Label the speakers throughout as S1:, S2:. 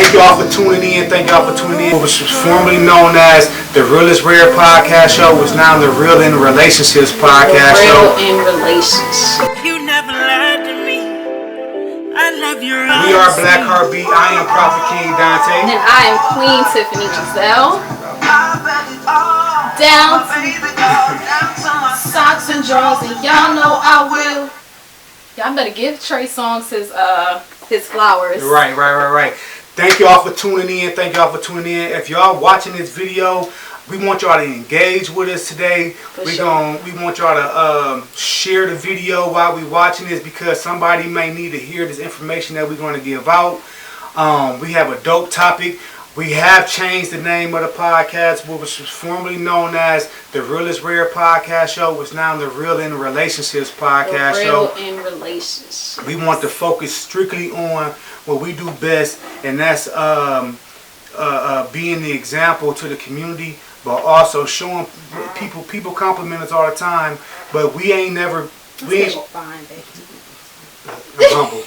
S1: Thank you all for tuning in. Thank you all for tuning in. What was formerly known as the Real is Rare podcast show was now the Real in Relationships podcast show.
S2: Real in Relationships.
S3: You never lied to me. I love your eyes.
S1: We are Black Heartbeat. I am Prophet King Dante.
S2: And I am Queen Tiffany Giselle. Down to socks and drawers, and y'all know I will. Y'all better give Trey Songz his flowers.
S1: Right. Thank you all for tuning in. If y'all watching this video, we want y'all to engage with us today. We want y'all to share the video while we watching this, because somebody may need to hear this information that we're going to give out. We have a dope topic. We have changed the name of the podcast. What was formerly known as the Real is Rare podcast show was now the Real in Relationships podcast show.
S2: Real in Relationships.
S1: We want to focus strictly on what we do best, and that's being the example to the community, but also showing people compliment us all the time, but we ain't never.
S2: Fine, baby.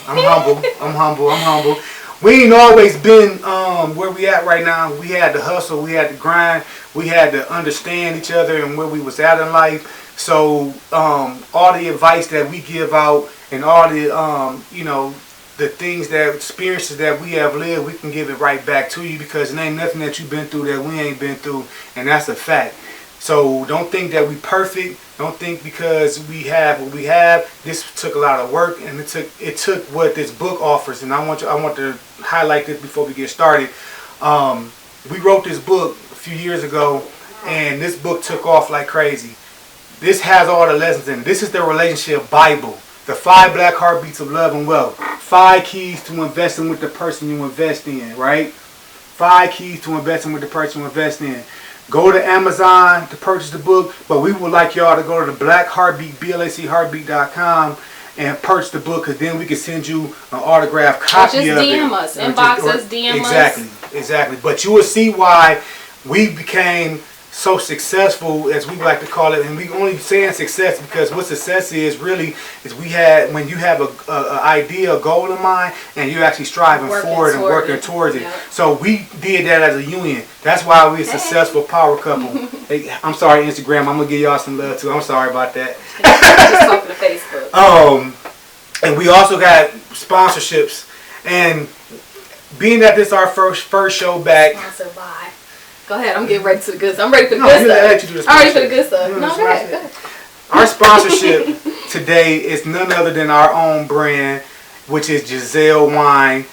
S1: I'm humble. We ain't always been where we at right now. We had to hustle, we had to grind, we had to understand each other and where we was at in life. So all the advice that we give out and all the the things experiences that we have lived, we can give it right back to you, because it ain't nothing that you've been through that we ain't been through, and that's a fact. So don't think that we perfect. Don't think because we have what we have. This took a lot of work, and it took what this book offers. And I want to highlight this before we get started. We wrote this book a few years ago, and this book took off like crazy. This has all the lessons in it. This is the relationship Bible. The 5 Black Heartbeats of Love and Wealth. 5 keys to investing with the person you invest in, right? 5 keys to investing with the person you invest in. Go to Amazon to purchase the book, but we would like y'all to go to the Black Heartbeat, BLACHeartbeat.com, and purchase the book, because then we can send you an autographed copy of it.
S2: DM us. Inbox us, DM us.
S1: Exactly. But you will see why we became so successful, as we like to call it. And we only saying success because what success is really is when you have a idea, a goal in mind, and you're actually striving for it and working towards it. Yep. So we did that as a union. That's why we're a successful power couple. Hey, I'm sorry, Instagram. I'm gonna give y'all some love too. I'm sorry about that.
S2: Just talking to Facebook.
S1: And we also got sponsorships, and being that this is our first show back.
S2: Sponsored by. Go ahead, I'm getting ready to the good stuff. I'm ready for the good stuff. I'm ready for the good stuff. No, go ahead.
S1: Our sponsorship today is none other than our own brand, which is Giselle Wine.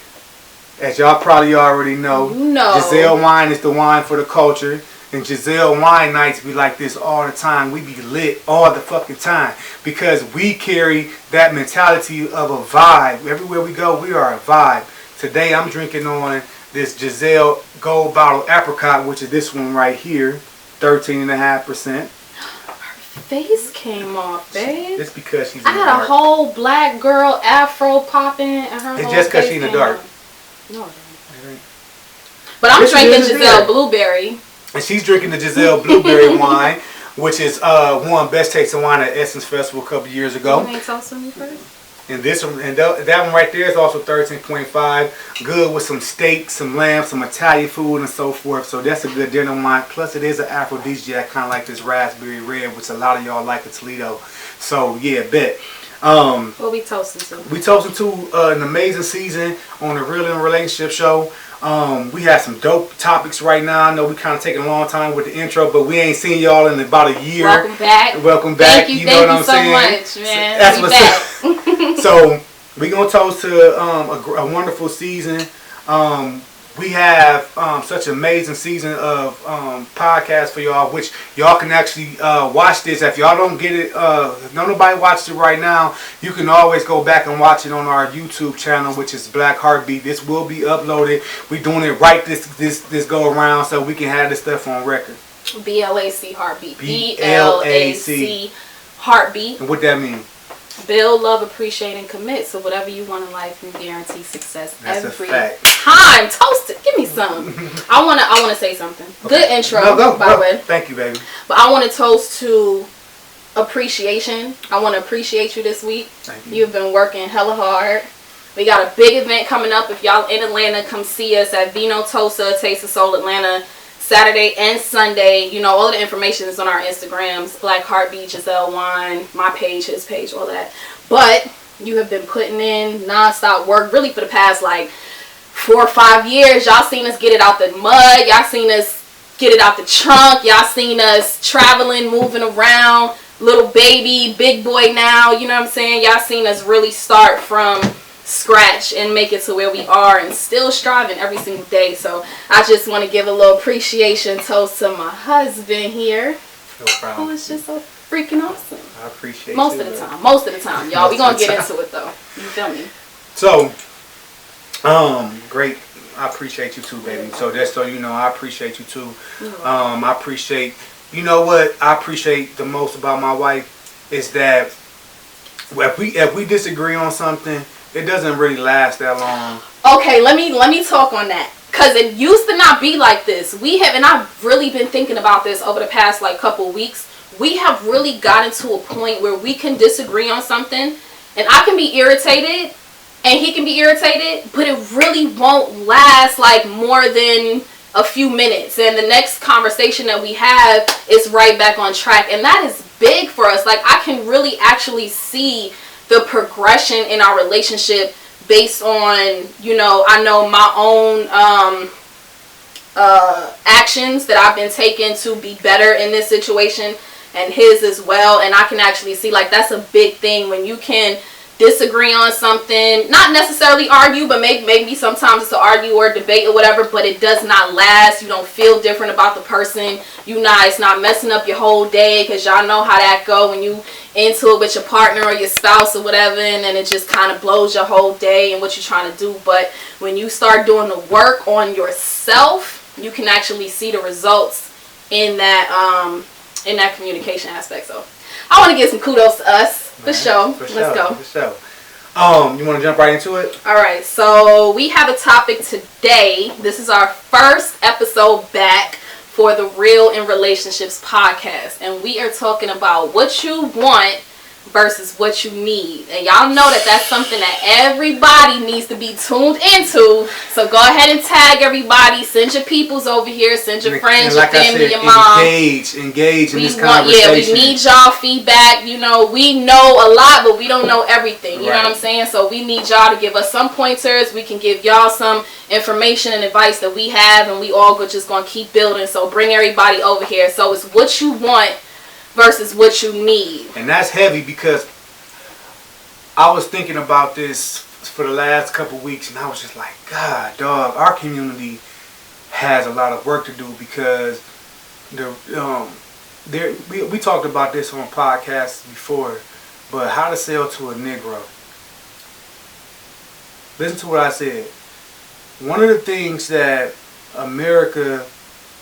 S1: As y'all probably already know, Giselle Wine is the wine for the culture. And Giselle Wine nights be like this all the time. We be lit all the fucking time, because we carry that mentality of a vibe. Everywhere we go, we are a vibe. Today I'm drinking on this Giselle Gold Bottle Apricot, which is this one right here, 13.5%.
S2: Her face came off, babe.
S1: It's because she's in
S2: the dark. I had a whole black girl afro popping, and her
S1: it's just because she's in the dark.
S2: No, it ain't. But I'm drinking Giselle Blueberry. And
S1: she's drinking the Giselle Blueberry wine, which is won Best Tasting Wine at Essence Festival a couple years ago.
S2: You ain't toasting me first?
S1: And this one, and that one right there is also 13.5. Good with some steak, some lamb, some Italian food, and so forth. So that's a good dinner wine. Plus, it is an aphrodisiac, kind of like this raspberry red, which a lot of y'all like in Toledo. So yeah, bet.
S2: What we toasting to?
S1: We toasting to an amazing season on the Real in Relationship show. We have some dope topics right now. I know we kind of taking a long time with the intro, but we ain't seen y'all in about a year.
S2: Welcome back.
S1: You know what I'm saying?
S2: So much, man. That's what's
S1: up. So we gonna toast to a wonderful season. We have such an amazing season of podcasts for y'all, which y'all can actually watch this. If y'all don't get it, if nobody watched it right now, you can always go back and watch it on our YouTube channel, which is Black Heartbeat. This will be uploaded. We're doing it right this go around, so we can have this stuff on record.
S2: BLAC Heartbeat. BLAC Heartbeat.
S1: And what that mean?
S2: Build, love, appreciate, and commit. So whatever you want in life, you guarantee success.
S1: That's
S2: every
S1: a fact.
S2: time. Toast it. Give me some. I wanna say something. Okay. Good intro, by the way.
S1: Thank you, baby.
S2: But I want to toast to appreciation. I want to appreciate you this week.
S1: Thank you.
S2: You've been working hella hard. We got a big event coming up. If y'all in Atlanta, come see us at Vino Tosa, Taste of Soul Atlanta, Saturday and Sunday. You know, all of the information is on our Instagrams, Black Heartbeat, Giselle Wine, my page, his page, all that. But you have been putting in nonstop work really for the past like 4 or 5 years. Y'all seen us get it out the mud. Y'all seen us get it out the trunk. Y'all seen us traveling, moving around. Little baby, big boy now. You know what I'm saying? Y'all seen us really start from scratch and make it to where we are, and still striving every single day. So I just want to give a little appreciation toast to my husband here,
S1: No problem.
S2: who is just so freaking awesome.
S1: I appreciate
S2: Most
S1: you,
S2: of the
S1: man.
S2: time. Most of the time, y'all. We
S1: Most
S2: gonna
S1: of the
S2: get
S1: time.
S2: into it though. You feel me?
S1: So, great. I appreciate you too, baby. So just so you know, I appreciate you too. I appreciate, you know what I appreciate the most about my wife is that if we disagree on something, it doesn't really last that long.
S2: Okay, let me talk on that. Cause it used to not be like this. We have, and I've really been thinking about this over the past like couple weeks. We have really gotten to a point where we can disagree on something, and I can be irritated, and he can be irritated, but it really won't last like more than a few minutes. And the next conversation that we have is right back on track, and that is big for us. Like I can really actually see the progression in our relationship based on, you know, I know my own actions that I've been taking to be better in this situation, and his as well. And I can actually see like that's a big thing when you can disagree on something, not necessarily argue, but maybe sometimes it's an argue or a debate or whatever, but it does not last. You don't feel different about the person. It's not messing up your whole day, because y'all know how that go when you into it with your partner or your spouse or whatever, and then it just kind of blows your whole day and what you're trying to do. But when you start doing the work on yourself, you can actually see the results in that communication aspect. So I want to give some kudos to us. For sure. Let's go.
S1: For sure. You want to jump right into it?
S2: All right. So we have a topic today. This is our first episode back for the Real in Relationships podcast, and we are talking about what you want versus what you need. And y'all know that that's something that everybody needs to be tuned into. So go ahead and tag everybody. Send your peoples over here. Send your friends, your family, your mom.
S1: Engage in this conversation.
S2: Yeah, we need y'all feedback. You know, we know a lot, but we don't know everything. You know what I'm saying? So we need y'all to give us some pointers. We can give y'all some information and advice that we have, and we all just gonna keep building. So bring everybody over here. So it's what you want versus what you need.
S1: And that's heavy, because I was thinking about this for the last couple weeks, and I was just like, God, dog, our community has a lot of work to do, because we talked about this on podcasts before, but how to sell to a Negro. Listen to what I said. One of the things that America,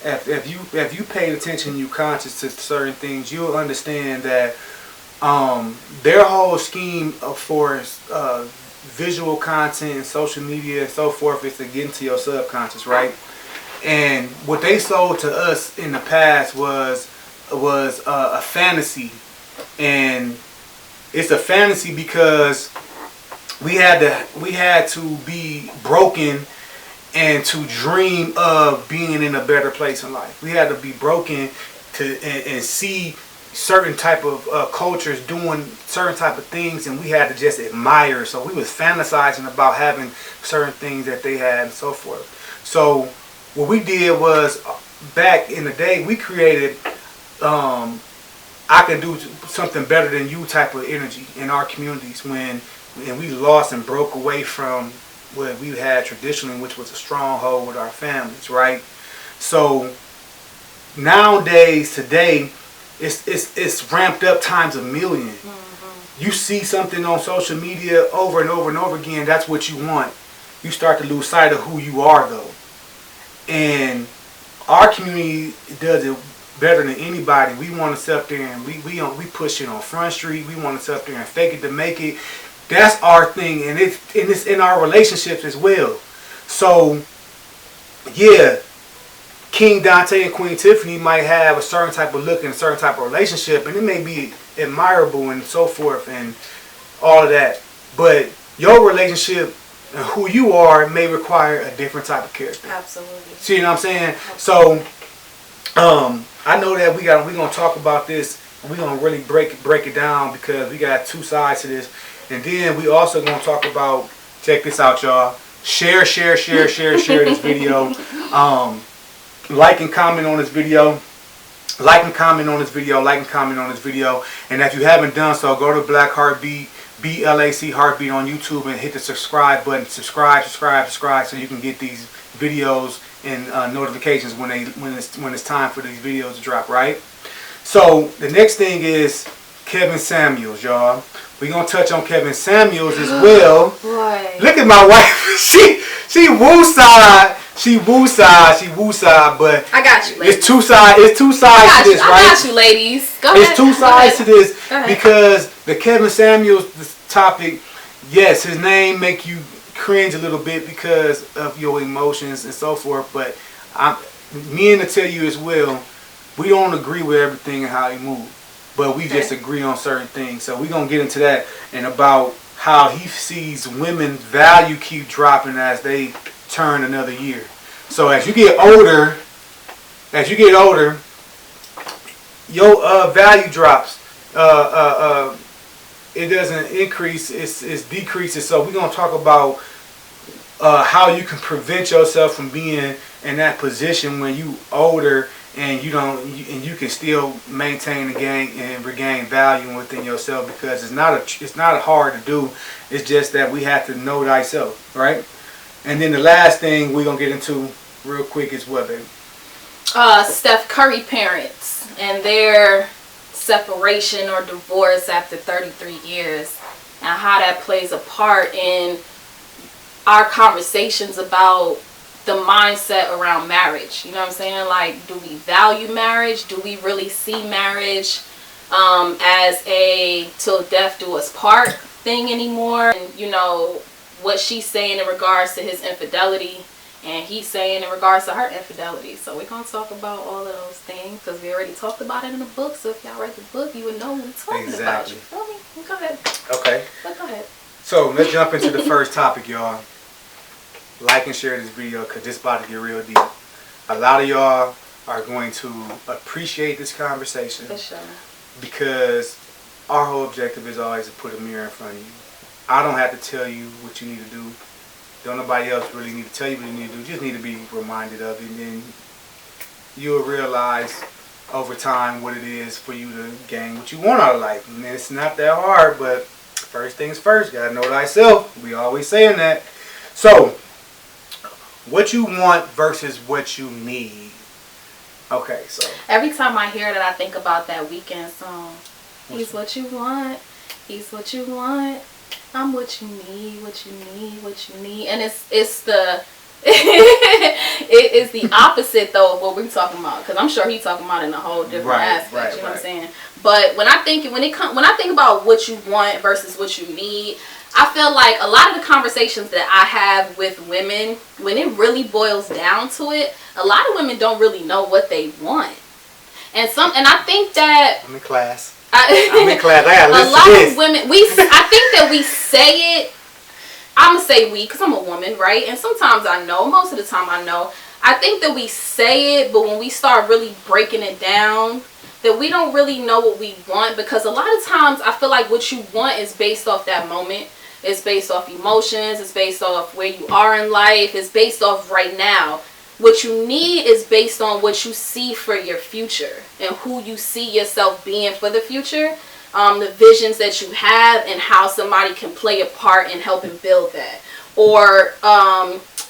S1: if you paid attention, you conscious to certain things, you'll understand that their whole scheme for visual content and social media and so forth is to get into your subconscious, right? And what they sold to us in the past was a fantasy, and it's a fantasy because we had to be broken and to dream of being in a better place in life. We had to be broken and see certain type of cultures doing certain type of things, and we had to just admire. So we was fantasizing about having certain things that they had and so forth. So what we did was, back in the day, we created I can do something better than you type of energy in our communities, and we lost and broke away from what we had traditionally, which was a stronghold with our families, right? So nowadays, today, it's ramped up times a million. Mm-hmm. You see something on social media over and over and over again, that's what you want. You start to lose sight of who you are, though. And our community does it better than anybody. We want to sit up there and we push it on Front Street. We want to sit up there and fake it to make it. That's our thing, and it's in our relationships as well. So, yeah, King Dante and Queen Tiffany might have a certain type of look and a certain type of relationship, and it may be admirable and so forth and all of that. But your relationship and who you are may require a different type of character.
S2: Absolutely.
S1: See what I'm saying? So, I know that we're gonna talk about this. We're gonna really break it down because we got two sides to this, and then we also gonna talk about. Check this out, y'all. Share this video. Like and comment on this video. Like and comment on this video. And if you haven't done so, go to Black Heartbeat, BLAC Heartbeat on YouTube and hit the subscribe button. Subscribe, so you can get these videos and notifications when it's time for these videos to drop. Right. So the next thing is Kevin Samuels, y'all. We're gonna touch on Kevin Samuels as well.
S2: Boy.
S1: Look at my wife. She woo-side. She woo-side, but
S2: I got you, ladies.
S1: It's two sides to this, right?
S2: I got you, ladies. Go ahead.
S1: It's two sides to this
S2: Go ahead.
S1: because the Kevin Samuels topic, yes, his name make you cringe a little bit because of your emotions and so forth, but me and to tell you as well, we don't agree with everything and how he moves, but we just agree on certain things. So we're going to get into that and about how he sees women's value keep dropping as they turn another year. So as you get older, your value drops. It doesn't increase, it decreases. So we're going to talk about how you can prevent yourself from being in that position when you older and you can still maintain and regain value within yourself, because it's not hard to do. It's just that we have to know thyself, right? And then the last thing we're gonna get into real quick is what, baby?
S2: Steph Curry parents and their separation or divorce after 33 years, and how that plays a part in our conversations about the mindset around marriage. You know what I'm saying? Like, do we value marriage? Do we really see marriage as a till death do us part thing anymore? And you know what she's saying in regards to his infidelity, and he's saying in regards to her infidelity. So we're going to talk about all of those things because we already talked about it in the book. So if y'all read the book, you would know what we're talking about. You feel me? Go ahead.
S1: Okay.
S2: But go ahead.
S1: So let's jump into the first topic, y'all. Like and share this video because this about to get real deep. A lot of y'all are going to appreciate this conversation.
S2: For sure.
S1: Because our whole objective is always to put a mirror in front of you. I don't have to tell you what you need to do. Don't nobody else really need to tell you what you need to do. You just need to be reminded of it, and then you'll realize over time what it is for you to gain what you want out of life. And it's not that hard, but first things first, gotta know thyself. We always saying that. So, what you want versus what you need. Okay, so
S2: every time I hear that, I think about that Weeknd song. He's what you want. He's what you want. I'm what you need. What you need. What you need. And it's the it is the opposite though of what we're talking about, because I'm sure he's talking about in a whole different aspect. You know what I'm saying? But when I think about what you want versus what you need, I feel like a lot of the conversations that I have with women, when it really boils down to it, a lot of women don't really know what they want. And I think that
S1: I'm in class. I'm in class. I gotta listen
S2: a lot
S1: to this.
S2: of women, I think that we say it. I'm gonna say we, because I'm a woman, right? And sometimes I know, most of the time I know. I think that we say it, but when we start really breaking it down, that we don't really know what we want, because a lot of times I feel like what you want is based off that moment. It's based off emotions. It's based off where you are in life. It's based off right now. What you need is based on what you see for your future and who you see yourself being for the future. The visions that you have and how somebody can play a part in helping build that, or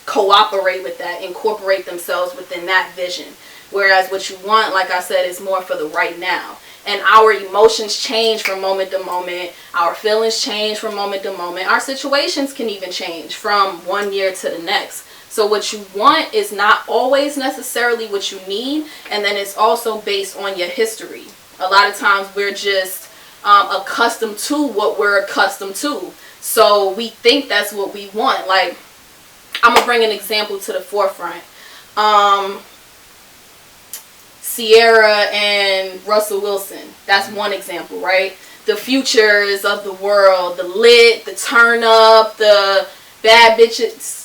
S2: cooperate with that, incorporate themselves within that vision. Whereas what you want, like I said, is more for the right now. And our emotions change from moment to moment. Our feelings change from moment to moment. Our situations can even change from one year to the next. So what you want is not always necessarily what you need. And then it's also based on your history. A lot of times we're just accustomed to what we're accustomed to. So we think that's what we want. Like, I'm going to bring an example to the forefront. Sierra and Russell Wilson. That's one example, right? The Futures of the world, the lit, the turn up, the bad bitches,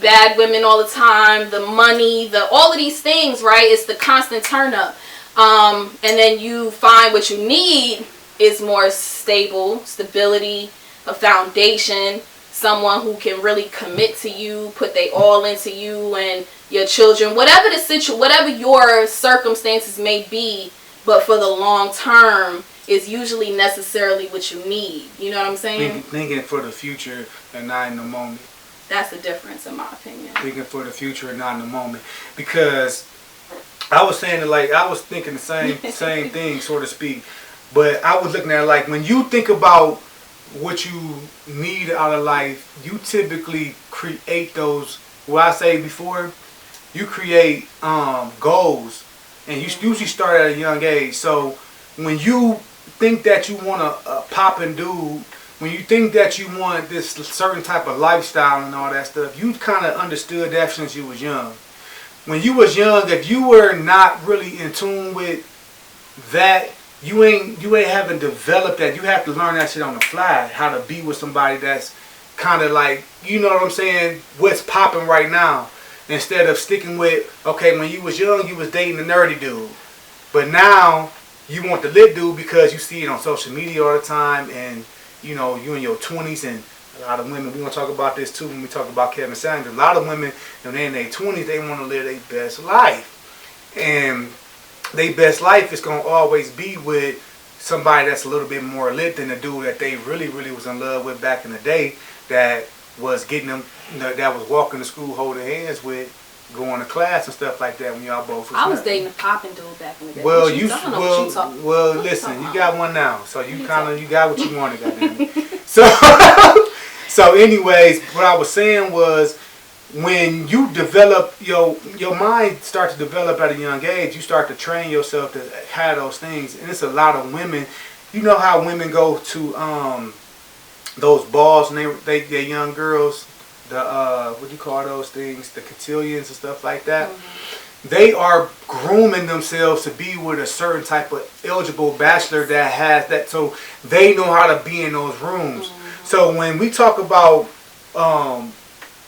S2: bad women all the time, the money, all of these things, right? It's the constant turn up. And then you find what you need is more stability, a foundation, someone who can really commit to you, put they all into you and your children, whatever your circumstances may be, but for the long term is usually necessarily what you need. You know what I'm saying?
S1: Thinking for the future and not in the moment.
S2: That's the difference in my opinion.
S1: Thinking for the future and not in the moment. Because I was saying it like, I was thinking the same thing, so to speak. But I was looking at it like, when you think about what you need out of life, you typically create those, what I say before, you create goals. And you usually start at a young age. So when you think that you want a poppin' dude, when you think that you want this certain type of lifestyle and all that stuff, you kind of understood that since you was young. When you was young, if you were not really in tune with that, you ain't haven't developed that. You have to learn that shit on the fly, how to be with somebody that's kind of like, you know what I'm saying, what's popping right now. Instead of sticking with, okay, when you was young, you was dating a nerdy dude. But now, you want the lit dude because you see it on social media all the time, and, you know, you in your 20s, and a lot of women, we're going to talk about this too when we talk about Kevin Samuels. A lot of women, when they're in their 20s, they want to live their best life. And their best life is going to always be with somebody that's a little bit more lit than the dude that they really, really was in love with back in the day, that was getting them, you know, that was walking to school holding hands with, going to class and stuff like that when y'all both was
S2: I was dating a poppin' dude back in the day.
S1: Well, listen, you got one now, so you got what you wanted, goddamn. So anyways, what I was saying was, when you develop your mind starts to develop at a young age, you start to train yourself to have those things, and it's a lot of women. You know how women go to those balls and they're young girls, the what do you call those things, the cotillions and stuff like that. Mm-hmm. They are grooming themselves to be with a certain type of eligible bachelor that has that, so they know how to be in those rooms. Mm-hmm. So when we talk about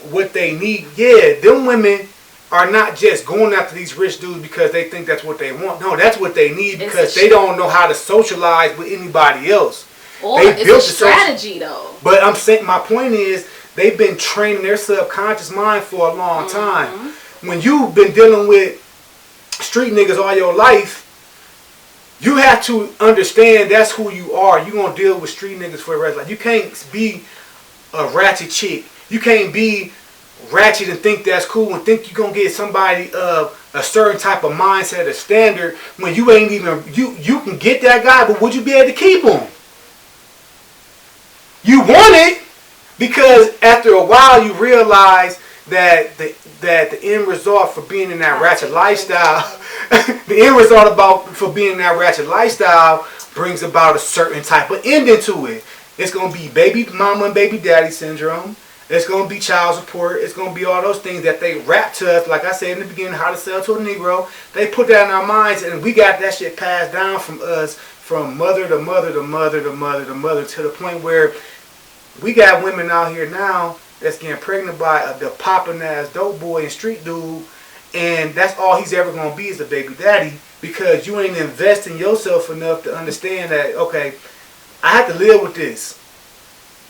S1: what they need, yeah, them women are not just going after these rich dudes because they think that's what they want. No, that's what they need because they don't know how to socialize with anybody else.
S2: Or it's a strategy though. But
S1: I'm saying, my point is, they've been training their subconscious mind for a long time. Mm-hmm. When you've been dealing with street niggas all your life, you have to understand that's who you are. You're going to deal with street niggas for the rest of life. You can't be a ratchet chick. You can't be ratchet and think that's cool and think you're going to get somebody of a certain type of mindset or standard when you ain't even, you can get that guy, but would you be able to keep him? You want it because after a while you realize that the end result for being in that ratchet lifestyle, the end result for being in that ratchet lifestyle brings about a certain type of ending to it. It's going to be baby mama and baby daddy syndrome. It's going to be child support. It's going to be all those things that they rap to us. Like I said in the beginning, how to sell to a Negro. They put that in our minds, and we got that shit passed down from us, from mother to mother to mother to mother to mother, to the point where we got women out here now that's getting pregnant by the poppin' ass dope boy and street dude, and that's all he's ever going to be is a baby daddy, because you ain't investing yourself enough to understand that, okay, I have to live with this.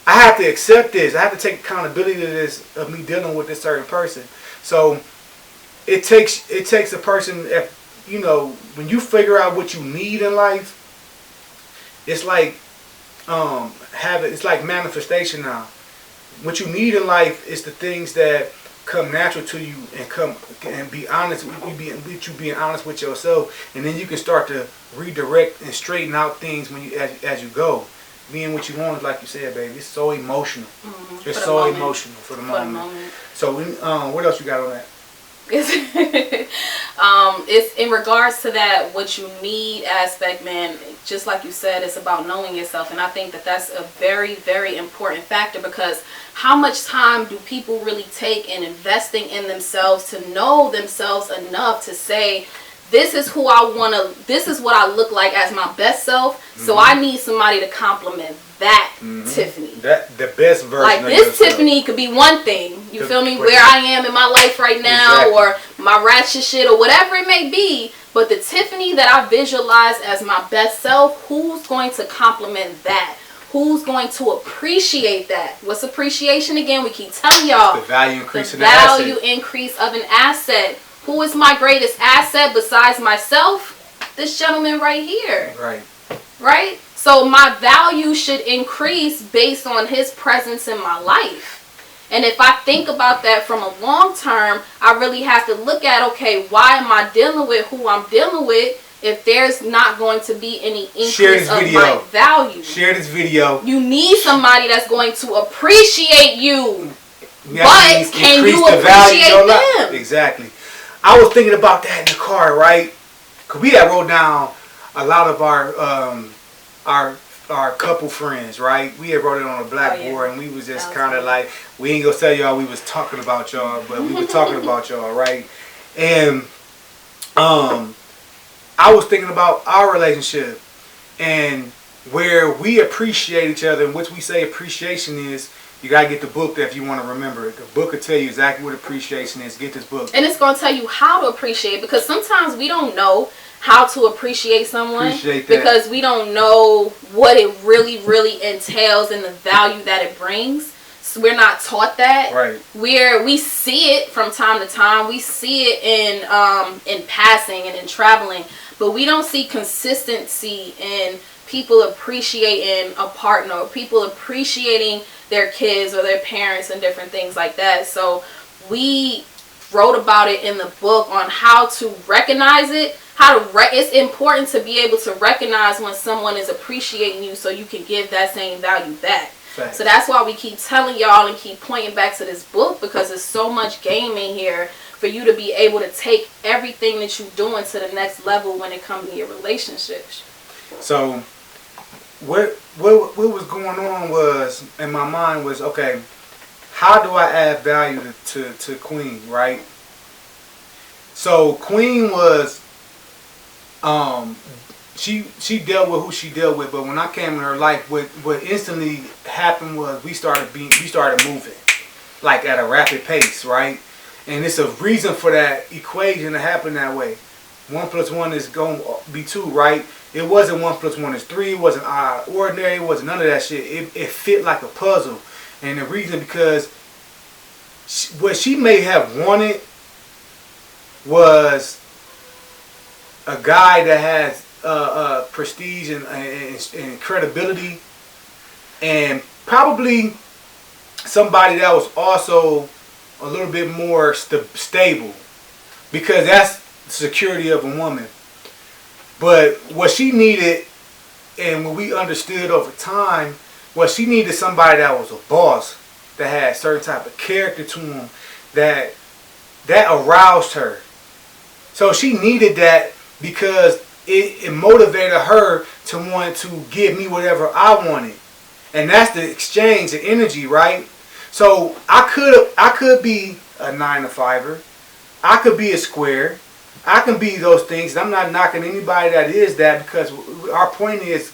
S1: I have to accept this. I have to take accountability to this, of me dealing with this certain person. So it takes a person, if, you know, when you figure out what you need in life, it's like it's like manifestation now. What you need in life is the things that come natural to you and be honest with you being honest with yourself, and then you can start to redirect and straighten out things when you as you go. Being what you want is, like you said, baby, it's so emotional. Mm-hmm. It's so emotional for the moment. So what else you got on that?
S2: It's in regards to that what you need aspect, man. Just like you said, it's about knowing yourself, and I think that that's a very, very important factor, because how much time do people really take in investing in themselves to know themselves enough to say, this is who I want to, this is what I look like as my best self. So I need somebody to compliment that Tiffany.
S1: That the best version.
S2: Like
S1: of
S2: this
S1: yourself.
S2: Tiffany could be one thing. You feel me?
S1: Right.
S2: Where I am in my life right now,
S1: Exactly.
S2: or my ratchet shit, or whatever it may be. But the Tiffany that I visualize as my best self, who's going to compliment that? Who's going to appreciate that? What's appreciation again? We keep telling y'all.
S1: The value increase
S2: The
S1: in the
S2: value
S1: asset.
S2: increase of an asset. Who is my greatest asset besides myself? This gentleman right here.
S1: Right.
S2: Right? So my value should increase based on his presence in my life. And if I think about that from a long term, I really have to look at, okay, why am I dealing with who I'm dealing with if there's not going to be any increase of my value?
S1: Share this video.
S2: You need somebody that's going to appreciate you.
S1: That means
S2: can
S1: increase
S2: you
S1: the value in your
S2: appreciate
S1: life.
S2: them?
S1: Exactly. I was thinking about that in the car, right? Cause we had wrote down a lot of our couple friends, right? We had wrote it on a blackboard, and we was just
S2: That was
S1: kind of
S2: fun.
S1: like, we ain't gonna tell y'all we was talking about y'all, but we were talking about y'all, right? And I was thinking about our relationship and where we appreciate each other, and which we say appreciation is. You gotta get the book if you want to remember it. The book will tell you exactly what appreciation is. Get this book.
S2: And it's going to tell you how to appreciate, because sometimes we don't know how to appreciate someone
S1: Appreciate that.
S2: because we don't know what it really, really entails and the value that it brings. So we're not taught that.
S1: Right.
S2: We see it from time to time. We see it in passing and in traveling, but we don't see consistency in people appreciating a partner, or people appreciating their kids or their parents and different things like that. So we wrote about it in the book on how to recognize it. It's important to be able to recognize when someone is appreciating you so you can give that same value back.
S1: Facts.
S2: So that's why we keep telling y'all and keep pointing back to this book, because there's so much game in here for you to be able to take everything that you're doing to the next level when it comes to your relationships.
S1: So what was going on was in my mind was, okay, how do I add value to Queen, right? So Queen was she dealt with who she dealt with, but when I came in her life, what instantly happened was we started moving like at a rapid pace, right? And it's a reason for that equation to happen that way. 1 + 1 is going to be 2, right? It wasn't 1 + 1 is 3. It wasn't ordinary. It wasn't none of that shit. It fit like a puzzle. And the reason because what she may have wanted was a guy that has prestige and credibility, and probably somebody that was also a little bit more stable, because that's the security of a woman. But what she needed, and what we understood over time, was she needed somebody that was a boss, that had certain type of character to him, that aroused her. So she needed that because it motivated her to want to give me whatever I wanted. And that's the exchange, the energy, right? So I could be a 9 to 5er. I could be a square. I can be those things. I'm not knocking anybody that is that, because our point is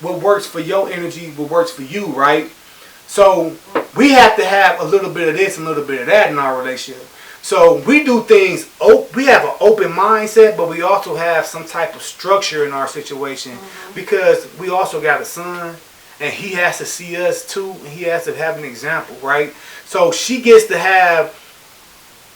S1: what works for your energy, what works for you, right? So we have to have a little bit of this and a little bit of that in our relationship. So we do things, we have an open mindset, but we also have some type of structure in our situation, because we also got a son, and he has to see us too, and he has to have an example, right? So she gets to have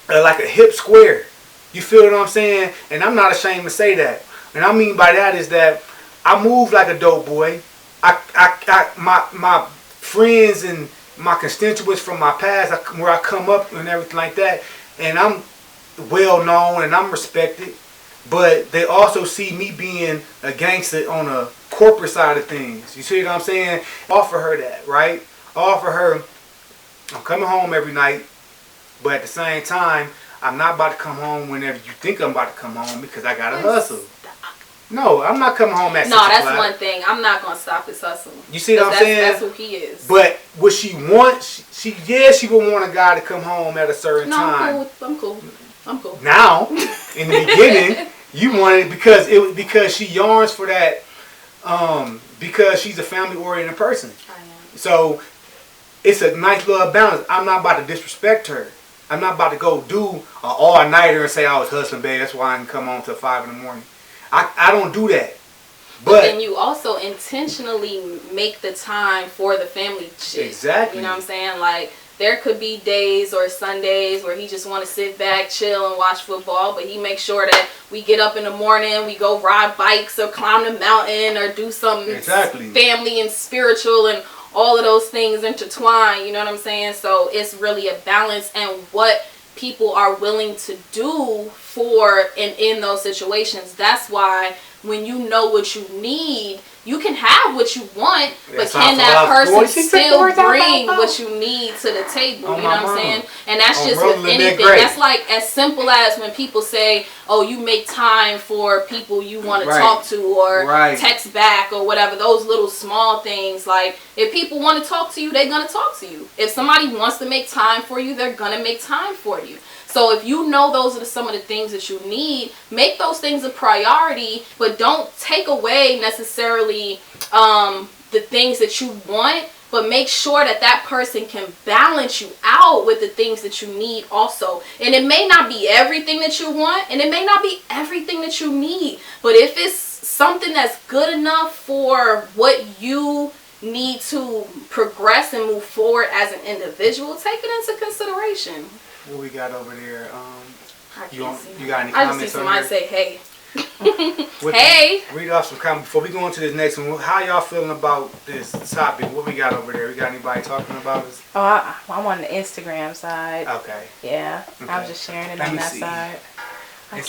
S1: like a hip square. You feel what I'm saying? And I'm not ashamed to say that. And I mean by that is that I move like a dope boy. My friends and my constituents from my past, where I come up and everything like that, and I'm well known and I'm respected, but they also see me being a gangster on a corporate side of things. You see what I'm saying? Offer her that, right? Offer her, I'm coming home every night, but at the same time, I'm not about to come home whenever you think I'm about to come home, because I gotta hustle. No, I'm not coming home at 6 o'clock.
S2: No, that's one thing. I'm not gonna stop his hustle.
S1: You see what I'm saying?
S2: That's who he is.
S1: But what she wants, she would want a guy to come home at a certain time.
S2: I'm cool.
S1: Now, in the beginning, You wanted it because she yearns for that. Because she's a family oriented person.
S2: I am.
S1: So it's a nice little balance. I'm not about to disrespect her. I'm not about to go do an all nighter and say I was hustling, babe. That's why I can come on till 5 in the morning. I don't do that.
S2: But then you also intentionally make the time for the family shit.
S1: Exactly.
S2: You know what I'm saying? Like, there could be days or Sundays where he just want to sit back, chill, and watch football, but he makes sure that we get up in the morning, we go ride bikes or climb the mountain or do something family and spiritual, and all of those things intertwine, you know what I'm saying? So it's really a balance and what people are willing to do for and in those situations. That's why when you know what you need, you can have what you want, but can that person still bring what you need to the table? You know what I'm saying? And that's just with anything. That's like as simple as when people say, oh, you make time for people you want to talk to or text back or whatever. Those little small things. Like, if people want to talk to you, they're going to talk to you. If somebody wants to make time for you, they're going to make time for you. So if you know those are some of the things that you need, make those things a priority, but don't take away necessarily the things that you want, but make sure that that person can balance you out with the things that you need also. And it may not be everything that you want, and it may not be everything that you need, but if it's something that's good enough for what you need to progress and move forward as an individual, take it into consideration.
S1: What we got over there? You
S2: I
S1: got any
S2: just
S1: comments
S2: see
S1: on
S2: somebody
S1: there?
S2: say, hey. Hey.
S1: Read off some comments before we go into this next one. How y'all feeling about this topic? What we got over there? We got anybody talking about this?
S4: Oh, I'm on the Instagram side.
S1: Okay.
S4: Yeah,
S1: Okay.
S4: I was just sharing it on that side.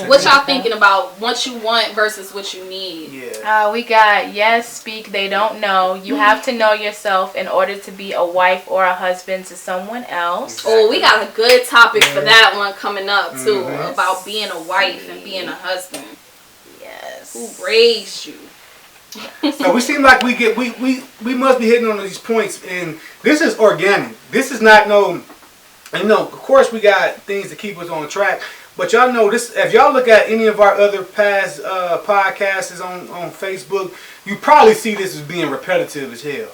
S2: What y'all thinking about what you want versus what you need?
S1: Yeah.
S4: We got yes, speak, they don't know. You have to know yourself in order to be a wife or a husband to someone else.
S1: Exactly.
S2: Oh, we got a good topic for that one coming up too, about being a wife and being a husband.
S4: Yes.
S2: Who raised you?
S1: So we seem like we must be hitting on these points, and this is organic. This is not of course we got things to keep us on track. But y'all know this, if y'all look at any of our other past podcasts on Facebook, you probably see this as being repetitive as hell.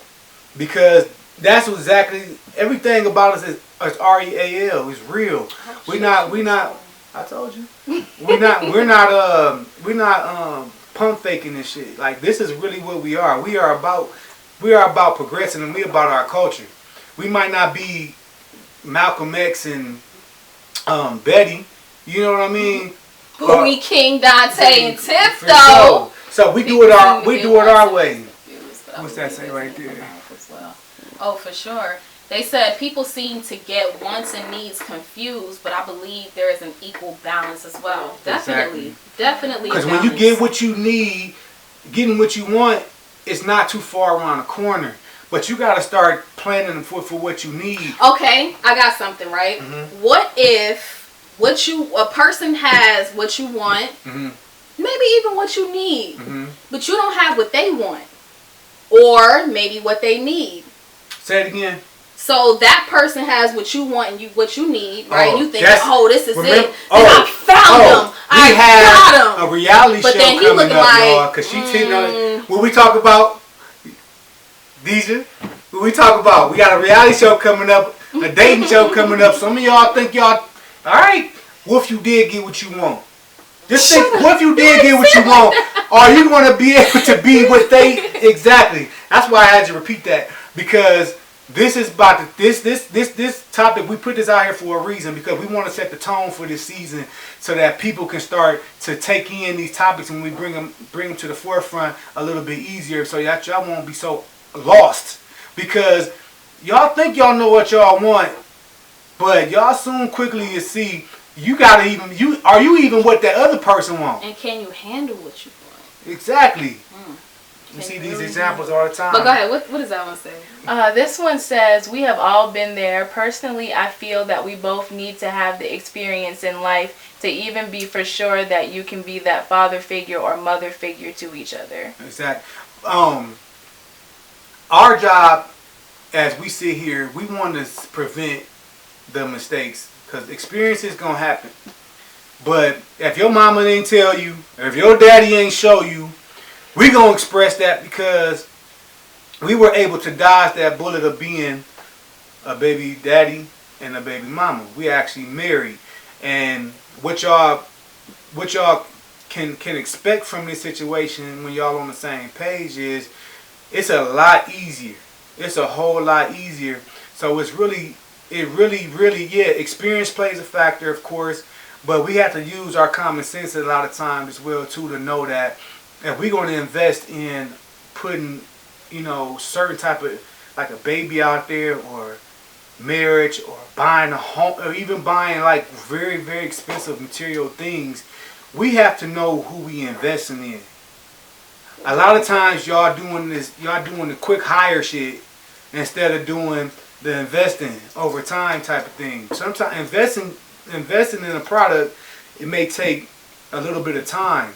S1: Because that's exactly, everything about us is REAL, is real. We not, I told you. We're not pump faking this shit. Like, this is really what we are. We are about progressing, and we about our culture. We might not be Malcolm X and Betty, you know what I mean?
S2: Bowie, King, Dante, and Tiff,
S1: though. So we do it our way. What's that say right there?
S2: Oh, for sure. They said people seem to get wants and needs confused, but I believe there is an equal balance as well. Definitely.
S1: Because when you get what you need, getting what you want, it's not too far around the corner. But you got to start planning for what you need.
S2: Okay, I got something, right? Mm-hmm. What if a person has what you want, maybe even what you need, but you don't have what they want, or maybe what they need.
S1: Say it again.
S2: So that person has what you want and what you need, right? You think, this is it. Then I found them. I got them.
S1: A reality
S2: but
S1: show
S2: then he
S1: coming
S2: looking
S1: up,
S2: like,
S1: y'all, because she's hitting on. What we talk about, Deja? What we talk about? We got a reality show coming up, a dating show coming up. Some of y'all think y'all, all right. What if you did get what you want? Just think, what if you did get what you want? Are you going to be able to be what they exactly? That's why I had to repeat that, because this is about this topic. We put this out here for a reason, because we want to set the tone for this season so that people can start to take in these topics, and we bring them to the forefront a little bit easier, so that y'all won't be so lost, because y'all think y'all know what y'all want, but y'all soon quickly you see. Are you even what that other person wants?
S2: And can you handle what you want?
S1: Exactly. You see these examples all the time.
S2: But go ahead. What does that one say?
S4: This one says, we have all been there. Personally, I feel that we both need to have the experience in life to even be for sure that you can be that father figure or mother figure to each other.
S1: Exactly. Our job, as we sit here, we want to prevent the mistakes. Because experience is going to happen. But if your mama didn't tell you, or if your daddy ain't show you, we gonna express that because we were able to dodge that bullet of being a baby daddy and a baby mama. We actually married, and what y'all can expect from this situation when y'all on the same page is it's a lot easier. It's a whole lot easier. So it really, yeah, experience plays a factor, of course, but we have to use our common sense a lot of times as well too to know that if we're going to invest in putting, certain type of like a baby out there or marriage or buying a home or even buying like very, very expensive material things, we have to know who we investing in. A lot of times y'all doing the quick hire shit instead of doing the investing over time type of thing. Sometimes investing in a product, it may take a little bit of time.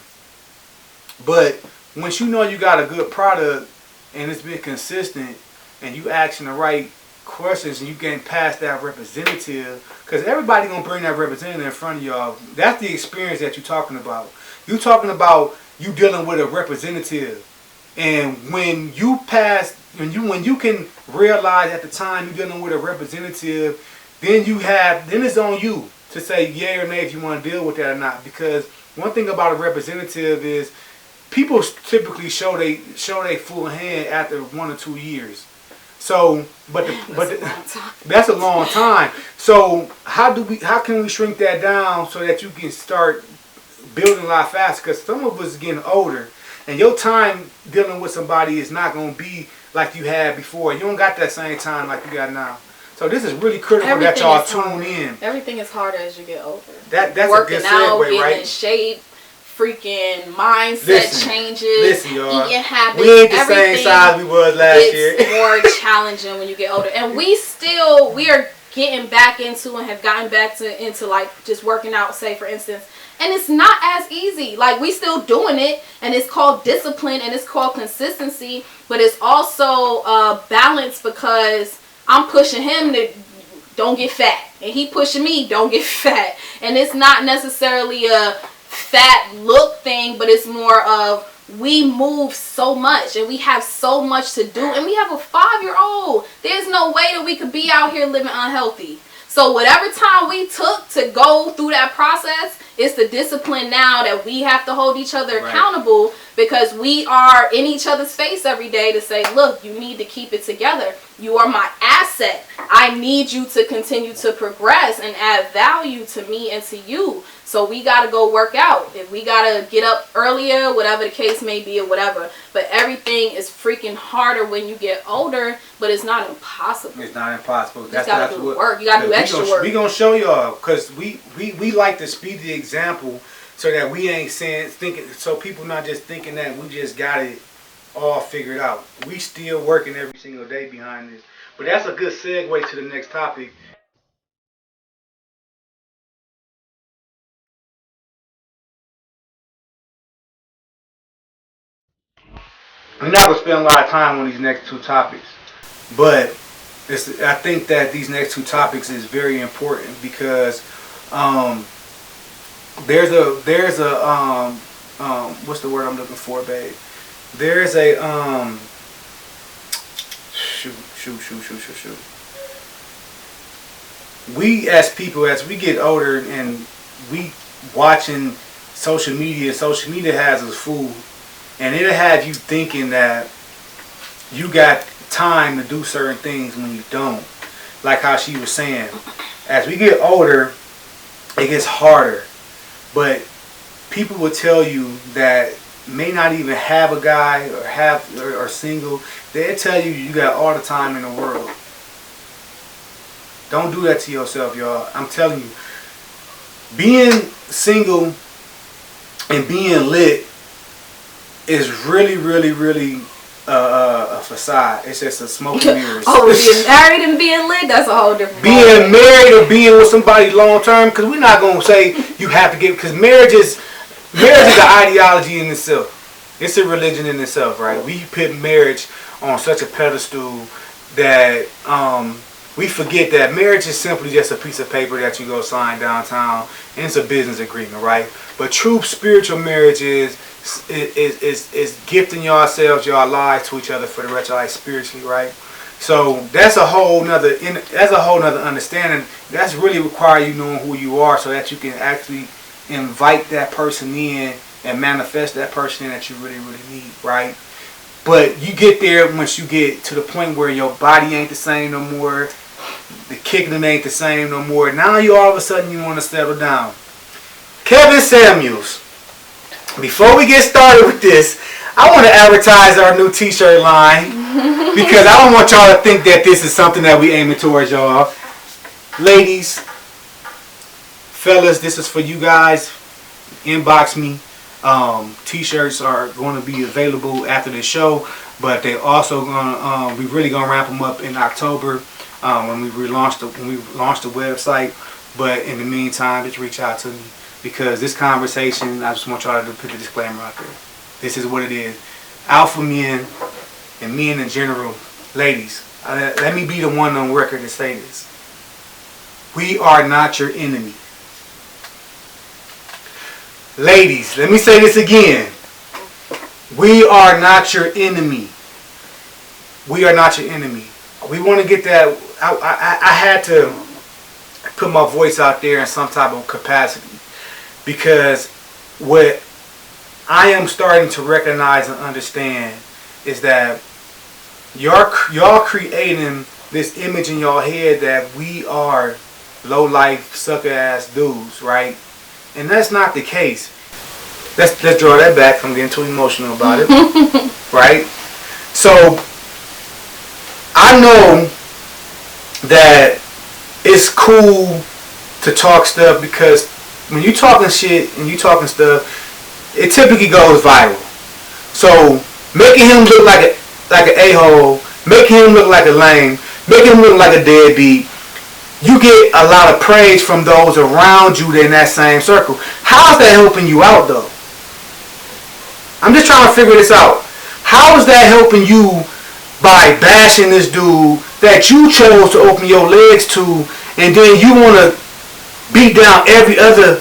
S1: But once you know you got a good product and it's been consistent and you asking the right questions and you getting past that representative, because everybody gonna bring that representative in front of y'all. That's the experience that you're talking about. You talking about you dealing with a representative, and when you can realize at the time you're dealing with a representative, then it's on you to say yay or nay if you want to deal with that or not. Because one thing about a representative is people typically show they full hand after 1 or 2 years. So, that's a long time. So how can we shrink that down so that you can start building a lot faster? Because some of us are getting older, and your time dealing with somebody is not going to be like you had before. You don't got that same time like you got now. So this is really critical that y'all tune in.
S2: Everything is harder as you get older.
S1: That's
S2: working
S1: a good
S2: out,
S1: segue,
S2: getting
S1: right?
S2: in shape, freaking mindset changes,
S1: listen, y'all.
S2: eating habits.
S1: We ain't the same size we was last year.
S2: It's more challenging when you get older, and we are getting back into and have gotten back into like just working out, say for instance. And it's not as easy. Like, we still doing it, and it's called discipline and it's called consistency, but it's also balance, because I'm pushing him to don't get fat, and he pushing me don't get fat. And it's not necessarily a fat look thing, but it's more of we move so much and we have so much to do, and we have a 5-year-old. There's no way that we could be out here living unhealthy. So whatever time we took to go through that process, it's the discipline now that we have to hold each other accountable, because we are in each other's face every day to say, look, you need to keep it together. You are my asset. I need you to continue to progress and add value to me and to you. So we got to go work out. If we got to get up earlier, whatever the case may be or whatever. But everything is freaking harder when you get older, but it's not impossible.
S1: It's not impossible.
S2: You got to do work. You got to do extra work.
S1: We're going to show y'all, because we like to speed the example so that we ain't thinking, so people not just thinking that we just got it all figured out. We still working every single day behind this. But that's a good segue to the next topic. I'm not going to spend a lot of time on these next two topics, but I think that these next two topics is very important, because there's a what's the word I'm looking for, babe? There's a shoot. We as people, as we get older and we watching social media has us fooled. And it'll have you thinking that you got time to do certain things when you don't. Like how she was saying, as we get older, it gets harder. But people will tell you that may not even have a guy or single. They'll tell you got all the time in the world. Don't do that to yourself, y'all. I'm telling you. Being single and being lit is really, really, really a facade. It's just a smoke and mirrors.
S2: Oh, being married and being lit, that's a whole different
S1: being married or being with somebody long term, because we're not going to say you have to get, because marriage is an ideology in itself. It's a religion in itself, right? We put marriage on such a pedestal that we forget that marriage is simply just a piece of paper that you go sign downtown and it's a business agreement, right? But true spiritual marriage is gifting yourselves, your lives to each other for the rest of your life spiritually, right? So that's a whole nother understanding. That's really require you knowing who you are, so that you can actually invite that person in and manifest that person in that you really, really need, right? But you get there once you get to the point where your body ain't the same no more, the kicking ain't the same no more. Now you all of a sudden you want to settle down. Kevin Samuels. Before we get started with this, I want to advertise our new t-shirt line because I don't want y'all to think that this is something that we aiming towards y'all. Ladies, fellas, this is for you guys. Inbox me. T-shirts are going to be available after the show, but they also gonna we really gonna ramp them up in October when we launch the website. But in the meantime, just reach out to me, because this conversation, I just want y'all to put the disclaimer out there. This is what it is. Alpha men and men in general, ladies, let me be the one on record to say this. We are not your enemy. Ladies, let me say this again. We are not your enemy. We are not your enemy. We want to get that. I had to put my voice out there in some type of capacity, because what I am starting to recognize and understand is that y'all creating this image in y'all head that we are low life sucker ass dudes, right? And that's not the case. Let's draw that back. I'm getting too emotional about it. Right? So I know that it's cool to talk stuff, because when you talking shit and you talking stuff, it typically goes viral. So making him look like an a-hole, making him look like a lame, making him look like a deadbeat, you get a lot of praise from those around you in that same circle. How's that helping you out, though? I'm just trying to figure this out. How is that helping you by bashing this dude that you chose to open your legs to, and then you want to beat down every other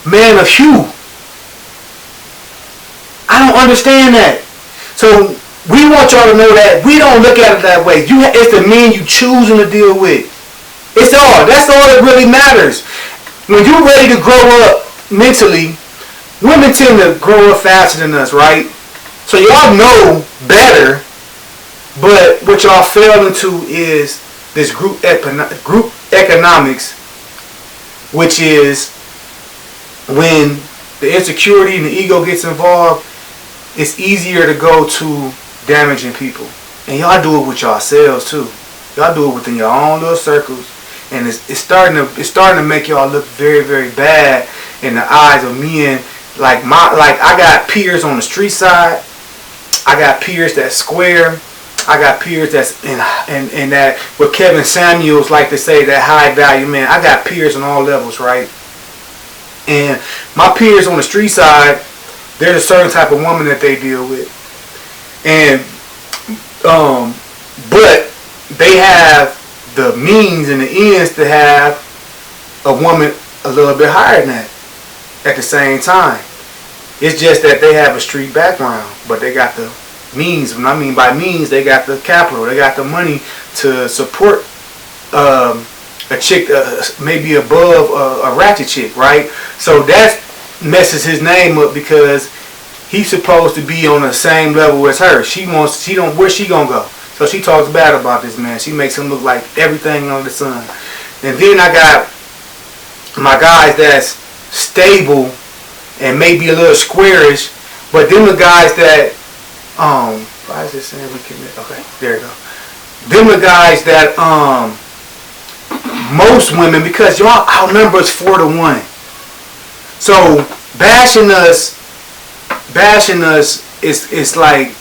S1: man of hue? I don't understand that. So we want y'all to know that we don't look at it that way. It's the men you choosing to deal with. That's all that really matters. When you're ready to grow up mentally, women tend to grow up faster than us, right? So y'all know better, but what y'all fail into is this group economics, which is when the insecurity and the ego gets involved, it's easier to go to damaging people. And y'all do it with yourselves too. Y'all do it within your own little circles. And it's starting to make y'all look very, very bad in the eyes of men. Like I got peers on the street side. I got peers that's square. I got peers that's in that, what Kevin Samuels like to say, that high value man. I got peers on all levels, right? And my peers on the street side, there's a certain type of woman that they deal with. And but they have the means and the ends to have a woman a little bit higher than that at the same time. It's just that they have a street background, but they got the means. When I mean by means, they got the capital, they got the money to support a chick maybe above a ratchet chick, right? So that messes his name up, because he's supposed to be on the same level as her. Where's she gonna go? So she talks bad about this man. She makes him look like everything under the sun. And then I got my guys that's stable and maybe a little squarish, but then the guys that why is this saying we can? Okay, there you go. Them the guys that most women, because y'all outnumber us 4-1. So bashing us is like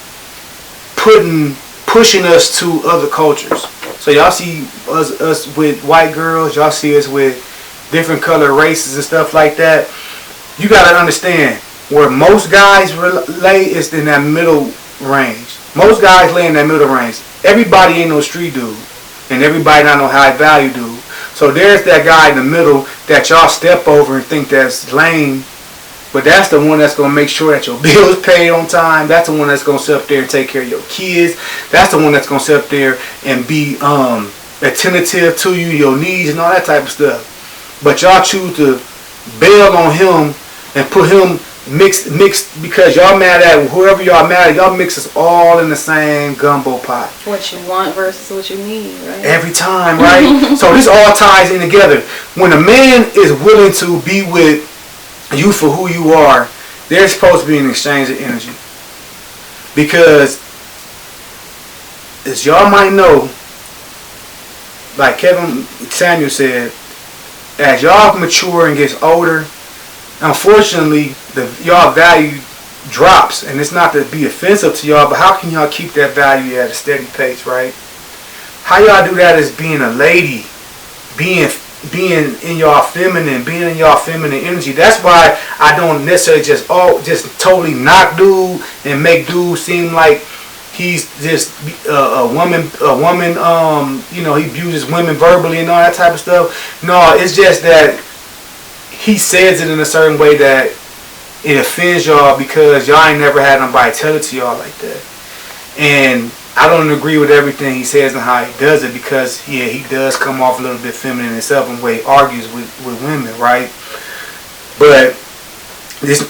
S1: pushing us to other cultures. So y'all see us with white girls, y'all see us with different color races and stuff like that. You gotta understand, where most guys lay is in that middle range. Most guys lay in that middle range. Everybody ain't no street dude, and everybody not no high value dude. So there's that guy in the middle that y'all step over and think that's lame. But that's the one that's going to make sure that your bills paid on time. That's the one that's going to sit up there and take care of your kids. That's the one that's going to sit up there and be attentive to you, your needs, and all that type of stuff. But y'all choose to bail on him and put him mixed because y'all mad at whoever y'all mad at. Y'all mix us all in the same gumbo pot.
S2: What you want versus what you need, right?
S1: Every time, right? So this all ties in together. When a man is willing to be with you for who you are, there's supposed to be an exchange of energy. Because, as y'all might know, like Kevin Samuel said, as y'all mature and gets older, unfortunately, y'all value drops. And it's not to be offensive to y'all, but how can y'all keep that value at a steady pace, right? How y'all do that is being a lady, being in y'all feminine, being in y'all feminine energy. That's why I don't necessarily just totally knock dude and make dude seem like he's just a woman, he abuses women verbally and all that type of stuff. No, it's just that he says it in a certain way that it offends y'all because y'all ain't never had nobody tell it to y'all like that. And I don't agree with everything he says and how he does it because, he does come off a little bit feminine himself in the way he argues with women, right? But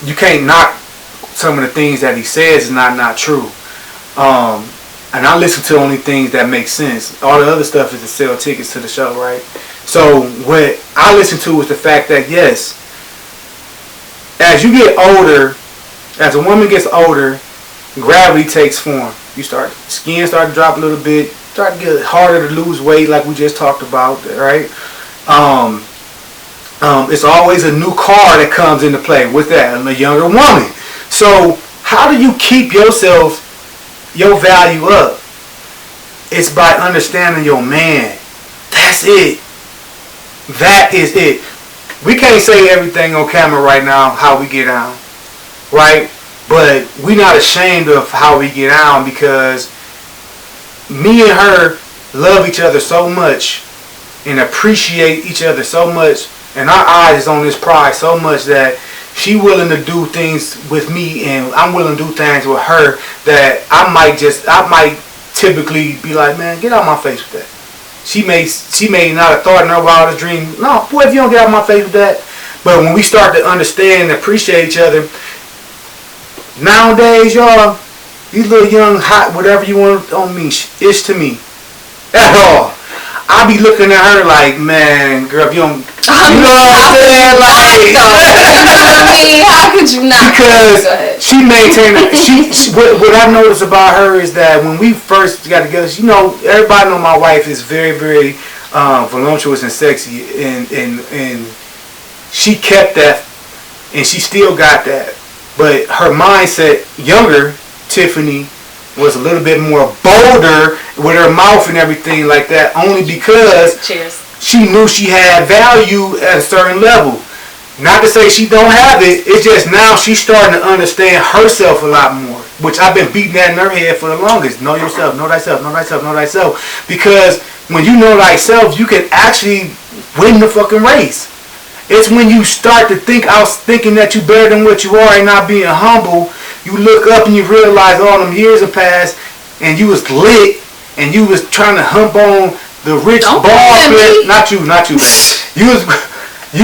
S1: you can't knock some of the things that he says is not true. And I listen to only things that make sense. All the other stuff is to sell tickets to the show, right? So what I listen to is the fact that, yes, as you get older, as a woman gets older, gravity takes form. Skin start to drop a little bit, start to get harder to lose weight like we just talked about, right? It's always a new car that comes into play with that, a younger woman. So how do you keep your value up? It's by understanding your man. That's it. That is it. We can't say everything on camera right now, how we get down, right? But we're not ashamed of how we get on because me and her love each other so much and appreciate each other so much, and our eyes is on this prize so much that she willing to do things with me and I'm willing to do things with her that I might typically be like, man, get out my face with that. She may not have thought in her wildest dream, no, boy, if you don't get out my face with that. But when we start to understand and appreciate each other, nowadays, y'all, these little young, hot, whatever you want on me, ish to me, at all. I be looking at her like, man, girl, if you don't, you know what I'm saying? Like,
S2: I mean, how could you not?
S1: Because she maintained, what I noticed about her is that when we first got together, everybody know my wife is very, very voluptuous and sexy, and she kept that, and she still got that. But her mindset, younger Tiffany, was a little bit more bolder with her mouth and everything like that, only because she knew she had value at a certain level. Not to say she don't have it, it's just now she's starting to understand herself a lot more, which I've been beating that in her head for the longest. Know yourself, know thyself, know thyself, know thyself. Because when you know thyself, you can actually win the fucking race. It's when you start to think thinking that you better than what you are and not being humble. You look up and you realize all them years have passed and you was lit and you was trying to hump on the rich ball player. Not you. You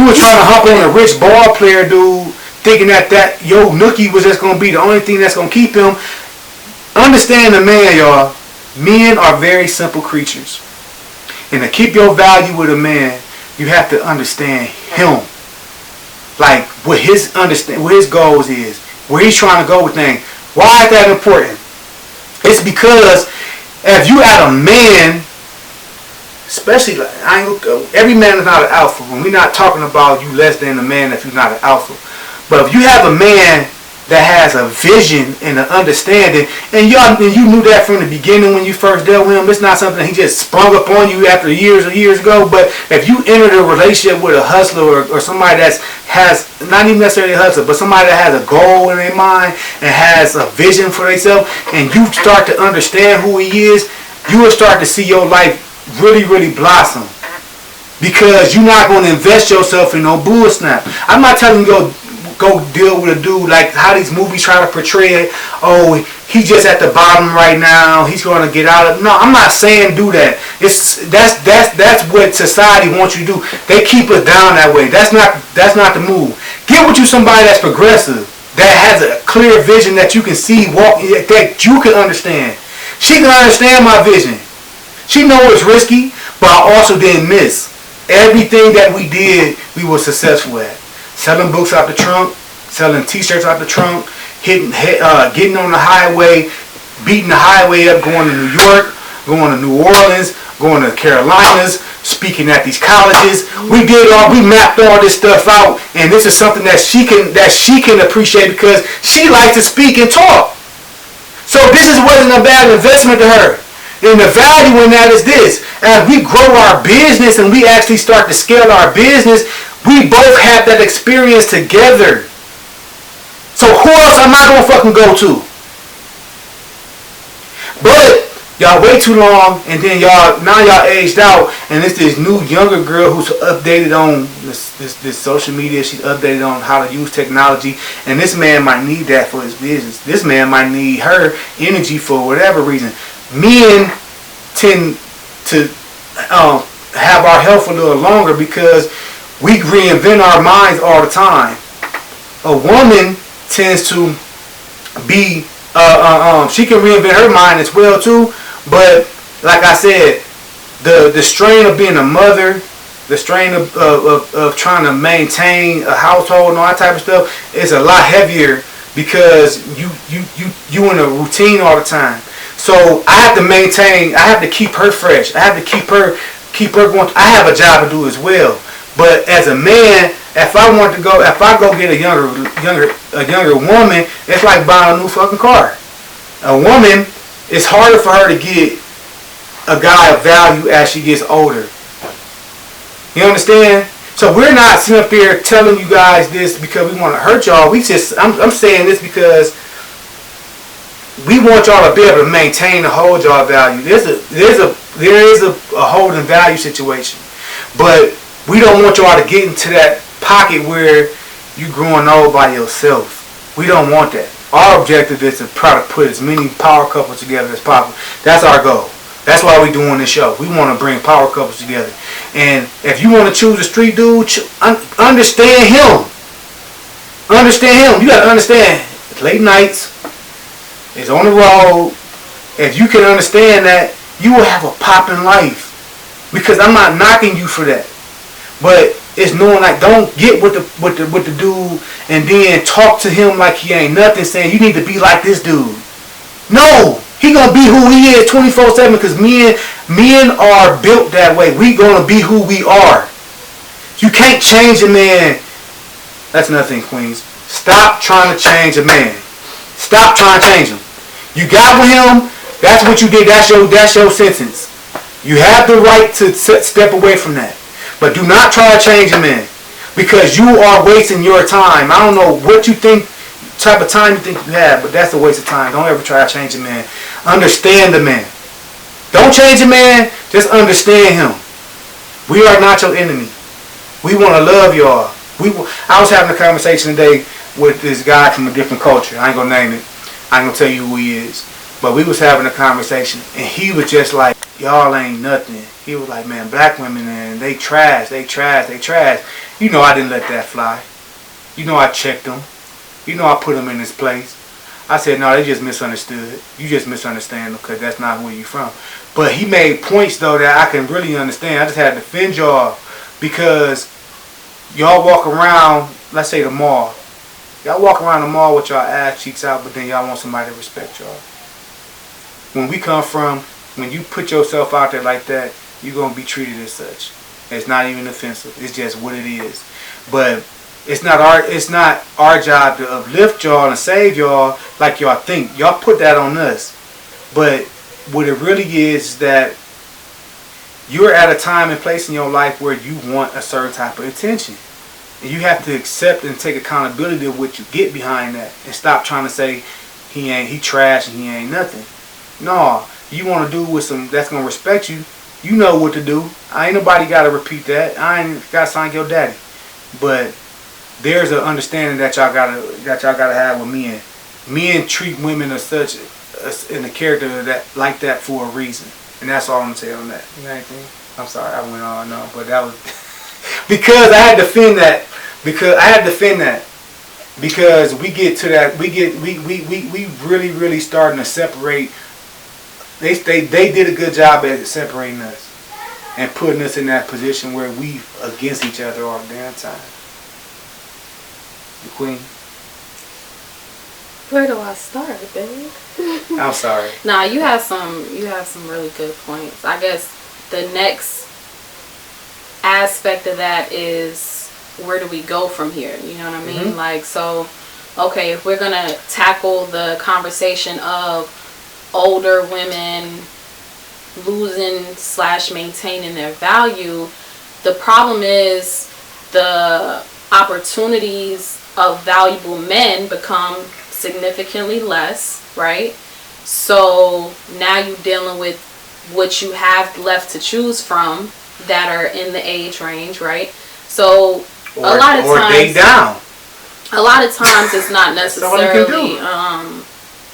S1: was trying to hump on a rich ball player dude, thinking that your nookie was just gonna be the only thing that's gonna keep him. Understand the man, y'all. Men are very simple creatures. And to keep your value with a man, you have to understand him. Like what his goals is, where he's trying to go with things. Why is that important? It's because if you had a man, especially every man is not an alpha. When we're not talking about you less than a man if you're not an alpha. But if you have a man that has a vision and an understanding, and you knew that from the beginning when you first dealt with him. It's not something he just sprung up on you after years ago. But if you entered a relationship with a hustler or somebody that has, not even necessarily a hustler, but somebody that has a goal in their mind and has a vision for themselves, and you start to understand who he is, you will start to see your life really, really blossom. because you're not going to invest yourself in no bull snap. I'm not telling you go deal with a dude like how these movies try to portray it. Oh, he's just at the bottom right now. He's going to get out of. No, I'm not saying do that. That's what society wants you to do. They keep us down that way. That's not the move. Get with you somebody that's progressive, that has a clear vision that you can see, that you can understand. She can understand my vision. She knows it's risky, but I also didn't miss. Everything that we did, we were successful at. Selling books out the trunk, selling t-shirts out the trunk, getting on the highway, beating the highway up, going to New York, going to New Orleans, going to the Carolinas, speaking at these colleges. We mapped all this stuff out, and this is something that she can appreciate because she likes to speak and talk. So this wasn't a bad investment to her. And the value in that is this: as we grow our business and we actually start to scale our business, we both have that experience together. So who else am I gonna fucking go to? But y'all wait too long, and then y'all aged out, and it's this new younger girl who's updated on this social media. She's updated on how to use technology, and this man might need that for his business. This man might need her energy for whatever reason. Men tend to have our health a little longer because we reinvent our minds all the time. A woman tends to be she can reinvent her mind as well too, but like I said, the strain of being a mother, the strain of trying to maintain a household and all that type of stuff is a lot heavier because you in a routine all the time. So I have to maintain, I have to keep her fresh. I have to keep her going. I have a job to do as well. But as a man, if I go get a younger woman, it's like buying a new fucking car. A woman, it's harder for her to get a guy of value as she gets older. You understand? So we're not sitting up here telling you guys this because we want to hurt y'all. I'm saying this because we want y'all to be able to maintain and hold y'all value. There is a holding value situation, but we don't want y'all to get into that pocket where you growing old by yourself. We don't want that. Our objective is to try to put as many power couples together as possible. That's our goal. That's why we're doing this show. We want to bring power couples together. And if you want to choose a street dude, understand him. Understand him. You got to understand. It's late nights. It's on the road. If you can understand that, you will have a popping life. Because I'm not knocking you for that. But it's knowing like don't get with the dude and then talk to him like he ain't nothing, saying you need to be like this dude. No, he gonna be who he is 24/7 because men are built that way. We gonna be who we are. You can't change a man. That's another thing, Queens. Stop trying to change a man. Stop trying to change him. You got with him. That's what you did. That's your sentence. You have the right to step away from that. But do not try to change a man because you are wasting your time. I don't know what you think, type of time you think you have, but that's a waste of time. Don't ever try to change a man. Understand the man. Don't change a man, just understand him. We are not your enemy. We want to love y'all. I was having a conversation today with this guy from a different culture. I ain't going to name it. I ain't going to tell you who he is. But we was having a conversation, and he was just like, y'all ain't nothing. He was like, man, black women, man, they trash. You know I didn't let that fly. You know I checked them. You know I put them in his place. I said, no, they just misunderstood. You just misunderstand them because that's not where you from. But he made points, though, that I can really understand. I just had to defend y'all because y'all walk around, let's say the mall. Y'all walk around the mall with y'all ass cheeks out, but then y'all want somebody to respect y'all. When we come from, when you put yourself out there like that, you're going to be treated as such. It's not even offensive. It's just what it is. But it's not our job to uplift y'all and save y'all like y'all think. Y'all put that on us. But what it really is that you're at a time and place in your life where you want a certain type of attention. And you have to accept and take accountability of what you get behind that. And stop trying to say he trash and he ain't nothing. No, you want to do with some that's going to respect you, You know what to do. Ain't nobody got to repeat that. I ain't got to sign your daddy. But there's an understanding that y'all gotta have with men. Men treat women as such in a character that for a reason, and that's all I'm gonna say on that. You got anything? I'm sorry, I went on. No, but that was because I had to defend that. Because we get to that. We really starting to separate. They did a good job at separating us and putting us in that position where we against each other all the damn time. The queen.
S2: Where do I start, babe?
S1: I'm sorry.
S2: Nah, you have some really good points. I guess the next aspect of that is, where do we go from here? You know what I mean?
S1: Mm-hmm.
S2: Like, so, okay, if we're gonna tackle the conversation of older women losing/maintaining their value, the problem is the opportunities of valuable men become significantly less, right? So now you're dealing with what you have left to choose from that are in the age range, right? So a lot of times,
S1: they down.
S2: A lot of times it's not
S1: That's all you can
S2: necessarily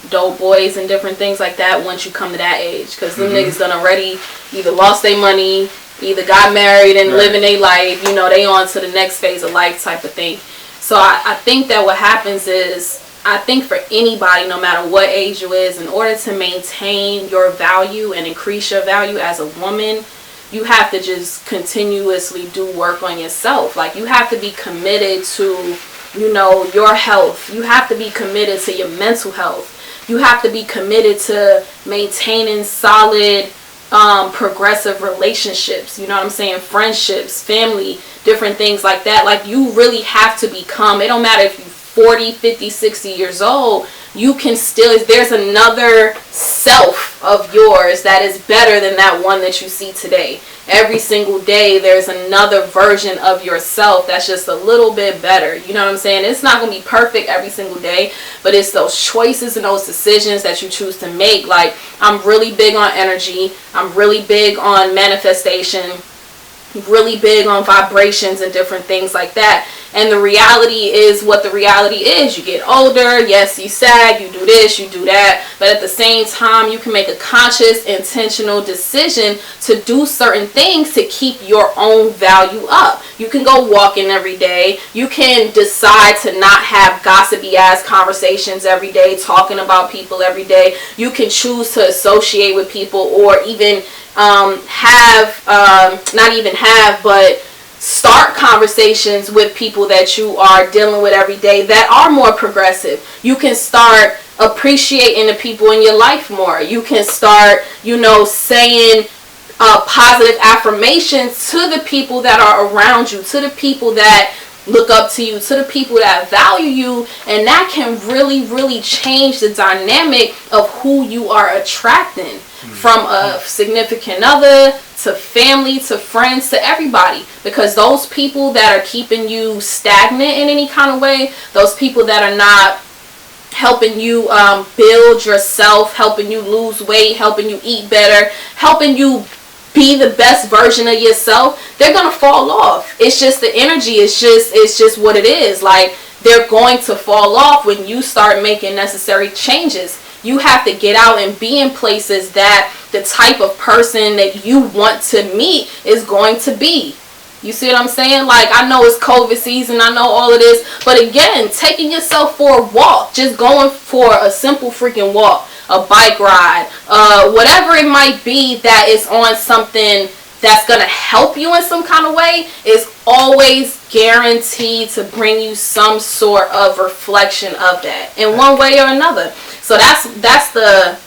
S2: dope boys and different things like that once you come to that age, because them niggas done already either lost their money, either got married and living their life, you know, they on to the next phase of life type of thing. So I think that what happens is, I think for anybody, no matter what age you is, in order to maintain your value and increase your value as a woman, you have to just continuously do work on yourself. Like, you have to be committed to, you know, your health. You have to be committed to your mental health. You have to be committed to maintaining solid, progressive relationships. You know what I'm saying? Friendships, family, different things like that. Like, you really have to become, it don't matter if you're 40, 50, 60 years old, you can still, there's another self of yours that is better than that one that you see today. Every single day there's another version of yourself that's just a little bit better. You know what I'm saying? It's not going to be perfect every single day, but it's those choices and those decisions that you choose to make. Like, I'm really big on energy. I'm really big on manifestation. Really big on vibrations and different things like that. And the reality is what the reality is. You get older, yes, you sag, you do this, you do that, but at the same time you can make a conscious, intentional decision to do certain things to keep your own value up. You can go walking every day. You can decide to not have gossipy ass conversations every day, talking about people every day. You can choose to associate with people, or even but start conversations with people that you are dealing with every day that are more progressive. You can start appreciating the people in your life more. You can start, you know, saying positive affirmations to the people that are around you, to the people that look up to you, to the people that value you, and that can really, really change the dynamic of who you are attracting, from a significant other to family to friends to everybody. Because those people that are keeping you stagnant in any kind of way, those people that are not helping you build yourself, helping you lose weight, helping you eat better, helping you be the best version of yourself, they're gonna fall off. It's just the energy. It's just what it is. Like, they're going to fall off when you start making necessary changes. You have to get out and be in places that the type of person that you want to meet is going to be. You see what I'm saying? Like, I know it's COVID season, I know all of this, but again, taking yourself for a walk, just going for a simple freaking walk, a bike ride, whatever it might be that is on something that's going to help you in some kind of way, is always guaranteed to bring you some sort of reflection of that in one way or another. So that's the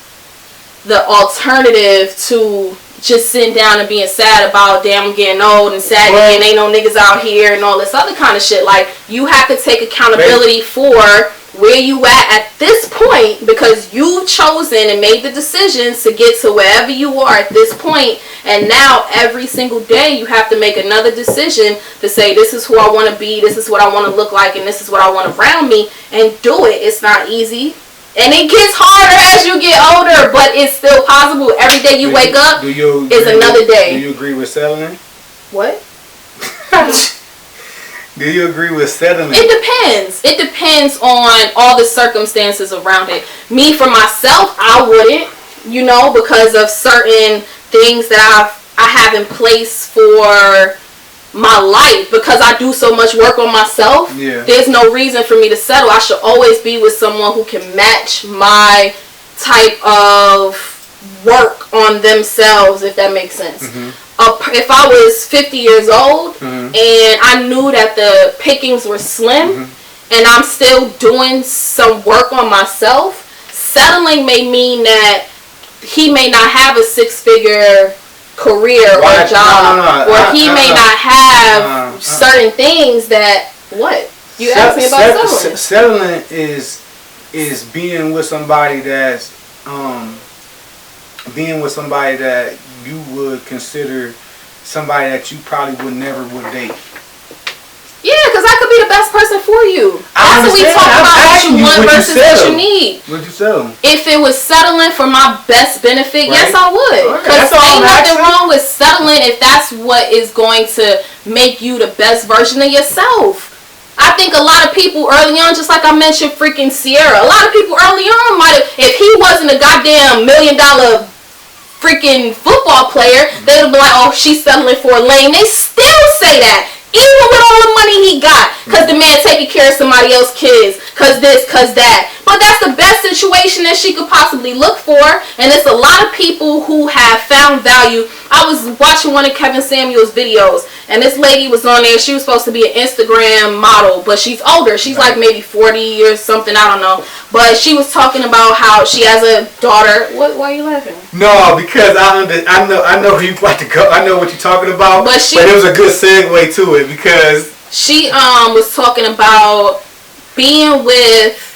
S2: alternative to just sitting down and being sad about, damn, I'm getting old and sad and ain't no niggas out here and all this other kind of shit. Like, you have to take accountability for where you at this point, because you've chosen and made the decisions to get to wherever you are at this point. And now every single day you have to make another decision to say, this is who I want to be, this is what I want to look like, and this is what I want around me, and do it. It's not easy. And it gets harder as you get older, but it's still possible. Every day you wake up is another day.
S1: Do you agree with settling?
S2: What?
S1: Do you agree with settling?
S2: It depends. It depends on all the circumstances around it. Me, for myself, I wouldn't, because of certain things that I have in place for my life, because I do so much work on myself.
S1: Yeah.
S2: There's no reason for me to settle. I should always be with someone who can match my type of work on themselves, if that makes sense.
S1: Mm-hmm.
S2: If I was 50 years old
S1: Mm-hmm.
S2: and I knew that the pickings were slim,
S1: Mm-hmm.
S2: and I'm still doing some work on myself, settling may mean that he may not have a 6-figure career or job, or he may not have certain things that, what? You asked me about settling.
S1: Settling is being with somebody that you would consider somebody that you probably never would date.
S2: Yeah, because I could be the best person for you. That's what we talk about, what you want versus what you need.
S1: Would you settle?
S2: If it was settling for my best benefit, yes, I would. Because ain't nothing wrong with settling if that's what is going to make you the best version of yourself. I think a lot of people early on, just like I mentioned freaking Sierra, a lot of people early on might have, if he wasn't a goddamn $1 million freaking football player, they'd be like, oh, she's settling for a lame. They still say that. Even with all the money he got, because the man taking care of somebody else's kids, because this, because that. But that's the best situation that she could possibly look for, and it's a lot of people who have found value. I was watching one of Kevin Samuel's videos, and this lady was on there. She was supposed to be an Instagram model, but she's older. She's like maybe 40 or something, I don't know. But she was talking about how she has a daughter. What? Why are you laughing?
S1: No, because I know who you about to go. I know what you're talking about. But it was a good segue to it, because
S2: she was talking about being with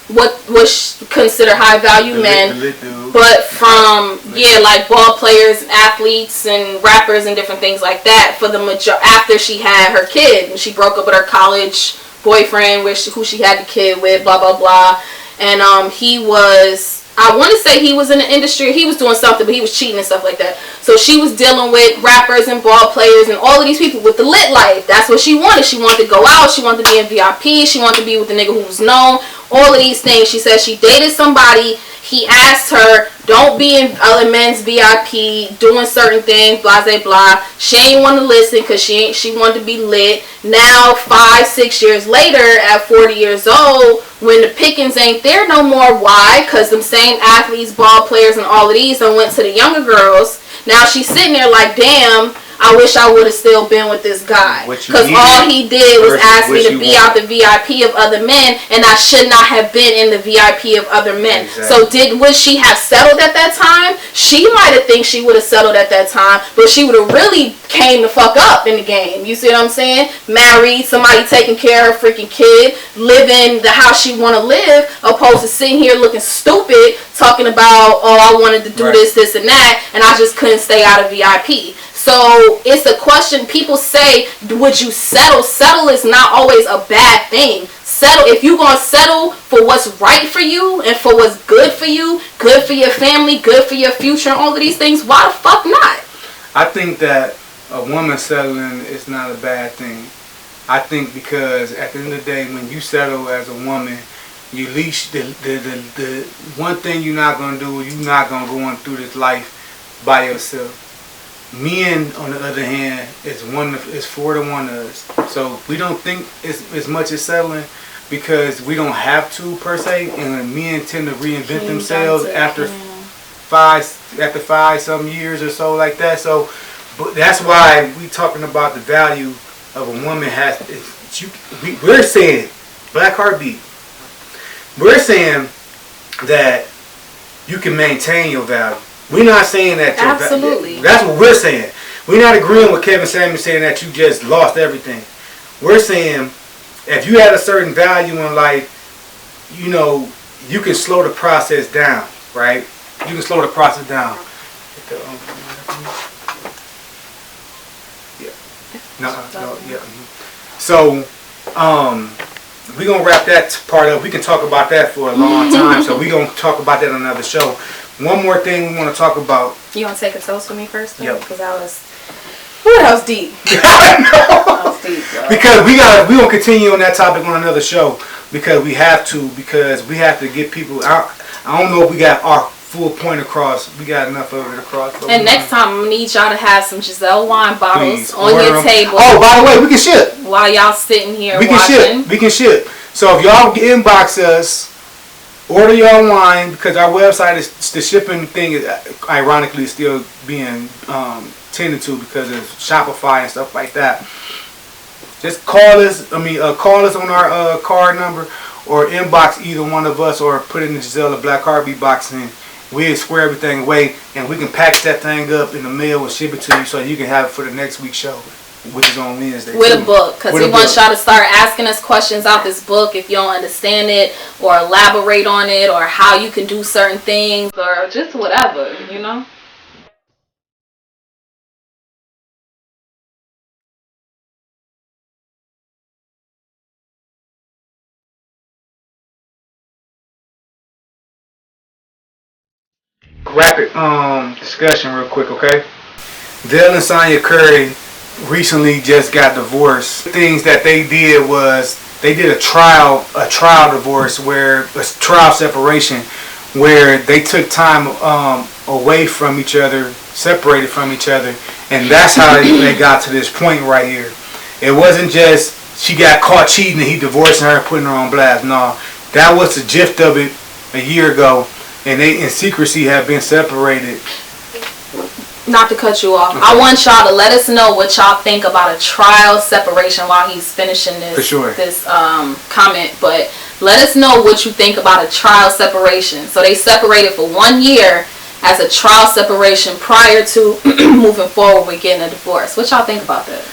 S2: what was considered high value men, but from like ball players, athletes, and rappers and different things like that. For the after she had her kid, and she broke up with her college boyfriend, who she had the kid with, blah blah blah, and he was. I want to say he was in the industry. He was doing something, but he was cheating and stuff like that. So she was dealing with rappers and ball players and all of these people with the lit life. That's what she wanted. She wanted to go out. She wanted to be in VIP. She wanted to be with the nigga who was known. All of these things. She said she dated somebody. He asked her, don't be in other men's VIP, doing certain things, blah, blah, blah. She ain't want to listen because she wanted to be lit. Now, 5-6 years later, at 40 years old, when the pickings ain't there no more, why? Because them same athletes, ball players, and all of these done went to the younger girls. Now she's sitting there like, damn, I wish I would have still been with this guy. Because all he did was ask me to be out the VIP of other men, and I should not have been in the VIP of other men. Exactly. So would she have settled at that time? She might have think she would have settled at that time, but she would have really came the fuck up in the game. You see what I'm saying? Married, somebody taking care of her freaking kid, living the house she want to live, opposed to sitting here looking stupid, talking about, oh, I wanted to do this, and that, and I just couldn't stay out of VIP. So it's a question. People say, would you settle? Settle is not always a bad thing. Settle, if you're going to settle for what's right for you and for what's good for you, good for your family, good for your future, and all of these things, why the fuck not?
S1: I think that a woman settling is not a bad thing. I think because at the end of the day, when you settle as a woman, you leash the one thing you're not going to do, you're not going to go on through this life by yourself. Men, on the other hand, is 4 to 1 of us. So we don't think it's as much as settling because we don't have to per se, and men tend to reinvent themselves after 5 some years or so like that. So, but that's why we talking about the value of a woman we're saying Black Heartbeat. We're saying that you can maintain your value. We're not saying that.
S2: Absolutely.
S1: That's what we're saying. We're not agreeing with Kevin Samuel saying that you just lost everything. We're saying if you had a certain value in life, you can slow the process down, right? You can slow the process down. Yeah. No, yeah. So, we're going to wrap that part up. We can talk about that for a long time, so we're going to talk about that on another show. One more thing we want to talk about.
S2: You want to take a toast with me first?
S1: Yep.
S2: Because that was deep. That was deep, bro.
S1: Because we're going to continue on that topic on another show, because we have to get people out. I don't know if we got our full point across. We got enough of it across.
S2: And next time, I'm going to need y'all to have some Giselle wine bottles
S1: Please,
S2: on your table.
S1: Oh, by the way, we can ship.
S2: While y'all sitting here
S1: We
S2: watching.
S1: can ship. So if y'all inbox us, order your wine, because our website is, the shipping thing is ironically still being tended to because of Shopify and stuff like that. Just call us. Call us on our card number, or inbox either one of us, or put it in the Giselle Black Heartbeat box, and we'll square everything away, and we can package that thing up in the mail and ship it to you, so you can have it for the next week's show, which is on Wednesday.
S2: With a book, because we want y'all to start asking us questions out this book if you don't understand it, or elaborate on it, or how you can do certain things, or just whatever, you know?
S1: Rapid discussion real quick, okay? Dale and Sonya Curry recently just got divorced. Things that they did was they did a trial divorce, where a trial separation, where they took time away from each other, separated from each other, and that's how they got to this point right here. It wasn't just she got caught cheating and he divorcing her and putting her on blast. No, that was the gist of it a year ago, and they in secrecy have been separated.
S2: Not to cut you off, okay. I want y'all to let us know what y'all think about a trial separation while he's finishing this.
S1: For sure.
S2: This comment, but let us know what you think about a trial separation. So they separated for 1 year as a trial separation prior to moving forward with getting a divorce. What y'all think about that?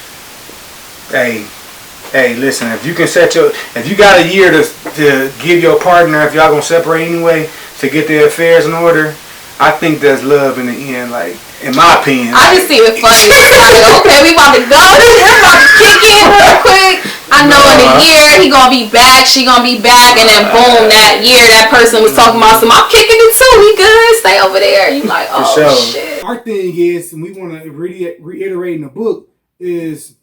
S1: Hey, listen, if you got a year to give your partner, if y'all gonna separate anyway, to get their affairs in order, I think there's love in the end, like, in my opinion.
S2: I just see it funny. Like, okay, we about to go. We're about to kick in real quick. I know in a year he gonna be back, she gonna be back, and then boom, that year that person was talking about some, I'm kicking it too, we good, stay over there. You like, oh shit.
S1: Our thing is, and we want to reiterate in the book, is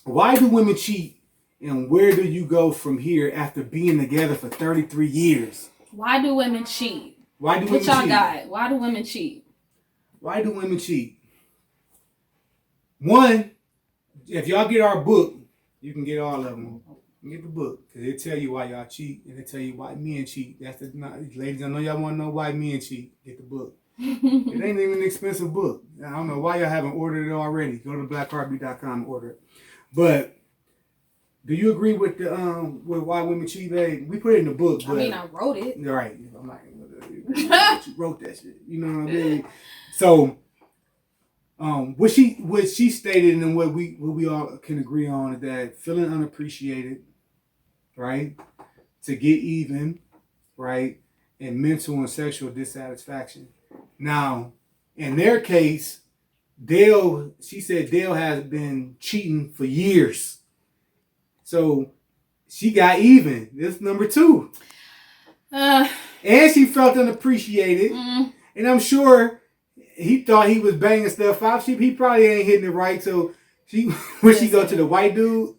S1: why do women cheat, and where do you go from here after being together for 33 years?
S2: Why do women cheat?
S1: Why do
S2: what
S1: women
S2: y'all
S1: cheat?
S2: got? Why do women cheat?
S1: Why do women cheat? One, if y'all get our book, you can get all of them. Get the book, because it'll tell you why y'all cheat, and it'll tell you why men cheat. Ladies, I know y'all want to know why men cheat. Get the book. It ain't even an expensive book. I don't know why y'all haven't ordered it already. Go to blackheartbeat.com and order it. But do you agree with the with why women cheat, babe? We put it in the book. But,
S2: I wrote it.
S1: Right. I'm like, you wrote that shit. You know what I mean? So, what she stated, and what we all can agree on, is that feeling unappreciated, right, to get even, right, and mental and sexual dissatisfaction. Now, in their case, she said Dale has been cheating for years. So she got even. This is number 2. And she felt unappreciated. And I'm sure he thought he was banging stuff out. He probably ain't hitting it right. So she go to the white dude.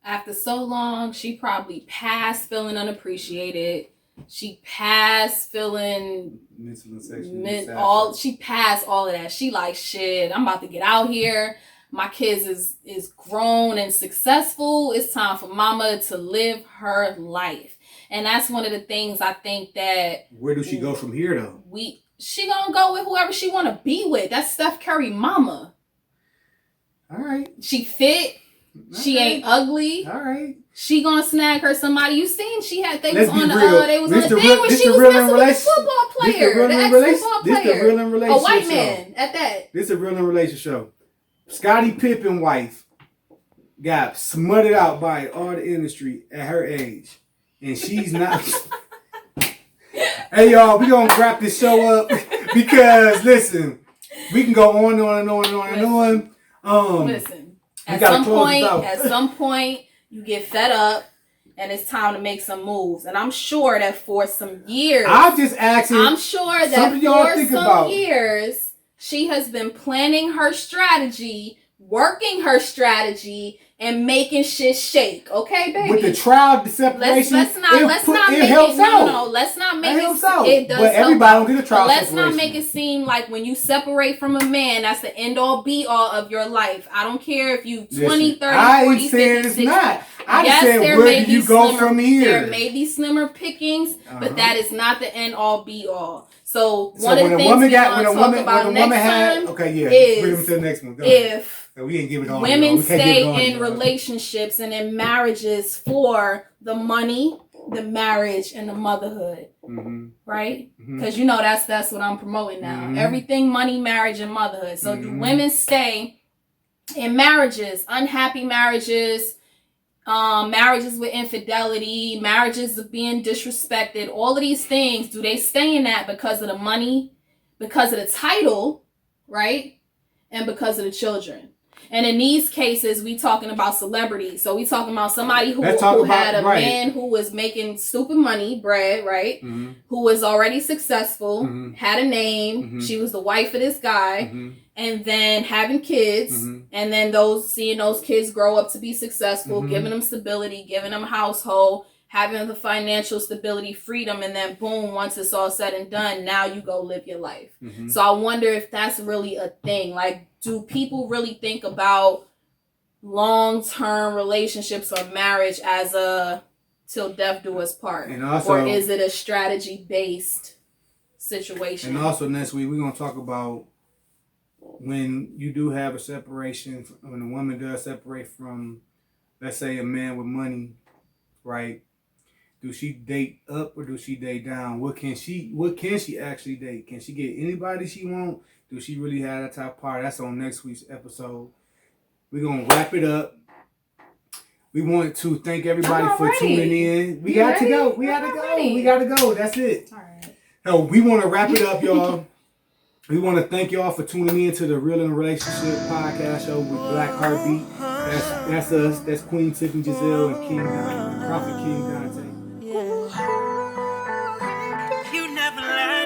S2: After so long, she probably passed feeling unappreciated. She passed feeling
S1: mental and sexual.
S2: She passed all of that. She like, shit, I'm about to get out here. My kids is grown and successful. It's time for mama to live her life. And that's one of the things I think that... Where does
S1: she go from here, though?
S2: She gonna go with whoever she want to be with. That's Steph Curry mama.
S1: All right.
S2: She fit. She ain't ugly.
S1: All right.
S2: She gonna snag her somebody. You seen they was on the thing when she was messing with the football player. The ex-football player.
S1: This the real in relationship
S2: a white man at that.
S1: This is a real in relationship show. Scottie Pippen wife got smothered out by all the industry at her age. And she's not... Hey, y'all, we going to wrap this show up because, listen, we can go on and on and on and on and on.
S2: Listen, at some point, you get fed up. and it's time to make some moves. And I'm sure that for some years,
S1: I'm just asking.
S2: I'm sure that
S1: something y'all
S2: for
S1: think
S2: some
S1: about.
S2: years, she has been planning her strategy, working her strategy, and making shit shake. Okay, baby.
S1: With the trial separation,
S2: Let's not make it. It does
S1: but
S2: help
S1: everybody
S2: out.
S1: don't get a trial
S2: But let's
S1: separation.
S2: not make it seem like when you separate from a man, that's the end all be all of your life. I don't care if you 20, 30, 40,
S1: I ain't
S2: 50,
S1: saying
S2: 60.
S1: it's not. I just
S2: Yes,
S1: said,
S2: there
S1: where
S2: may
S1: do you
S2: be
S1: go
S2: slimmer,
S1: from here?
S2: There may be slimmer pickings, but that is not the end all be all. So
S1: So
S2: one of the things we're going to talk about next time
S1: is to the next one. Go ahead.
S2: If
S1: So we ain't give it all
S2: women stay in relationships and in marriages for the money, the marriage, and the motherhood, right? Because you know that's what I'm promoting now. Everything money, marriage, and motherhood. So do women stay in marriages, unhappy marriages, marriages with infidelity, marriages of being disrespected, all of these things, do they stay in that because of the money, because of the title, right? And because of the children? And in these cases, we talking about celebrities. So we talking about somebody who had a man who was making stupid money, bread, right? Who was already successful, had a name. She was the wife of this guy. And then having kids. And then seeing those kids grow up to be successful, giving them stability, giving them a household, having the financial stability, freedom. And then boom, once it's all said and done, now you go live your life. So I wonder if that's really a thing. Like, do people really think about long-term relationships or marriage as a till death do us part?
S1: And also,
S2: or is it a strategy-based situation?
S1: And also next week, we're going to talk about when you do have a separation, when a woman does separate from, let's say, a man with money, right? Do she date up or do she date down? What can she actually date? Can she get anybody she want? Do she really have that type of part? That's on next week's episode. We're going to wrap it up. We want to thank everybody for tuning in. We got to go. That's it. All right. So we want to wrap it up, y'all. We want to thank y'all for tuning in to the Real in a Relationship podcast show with Black Heartbeat. That's us. That's Queen Tiffany Giselle and King Dante, Prophet King Dante.
S3: You never learn.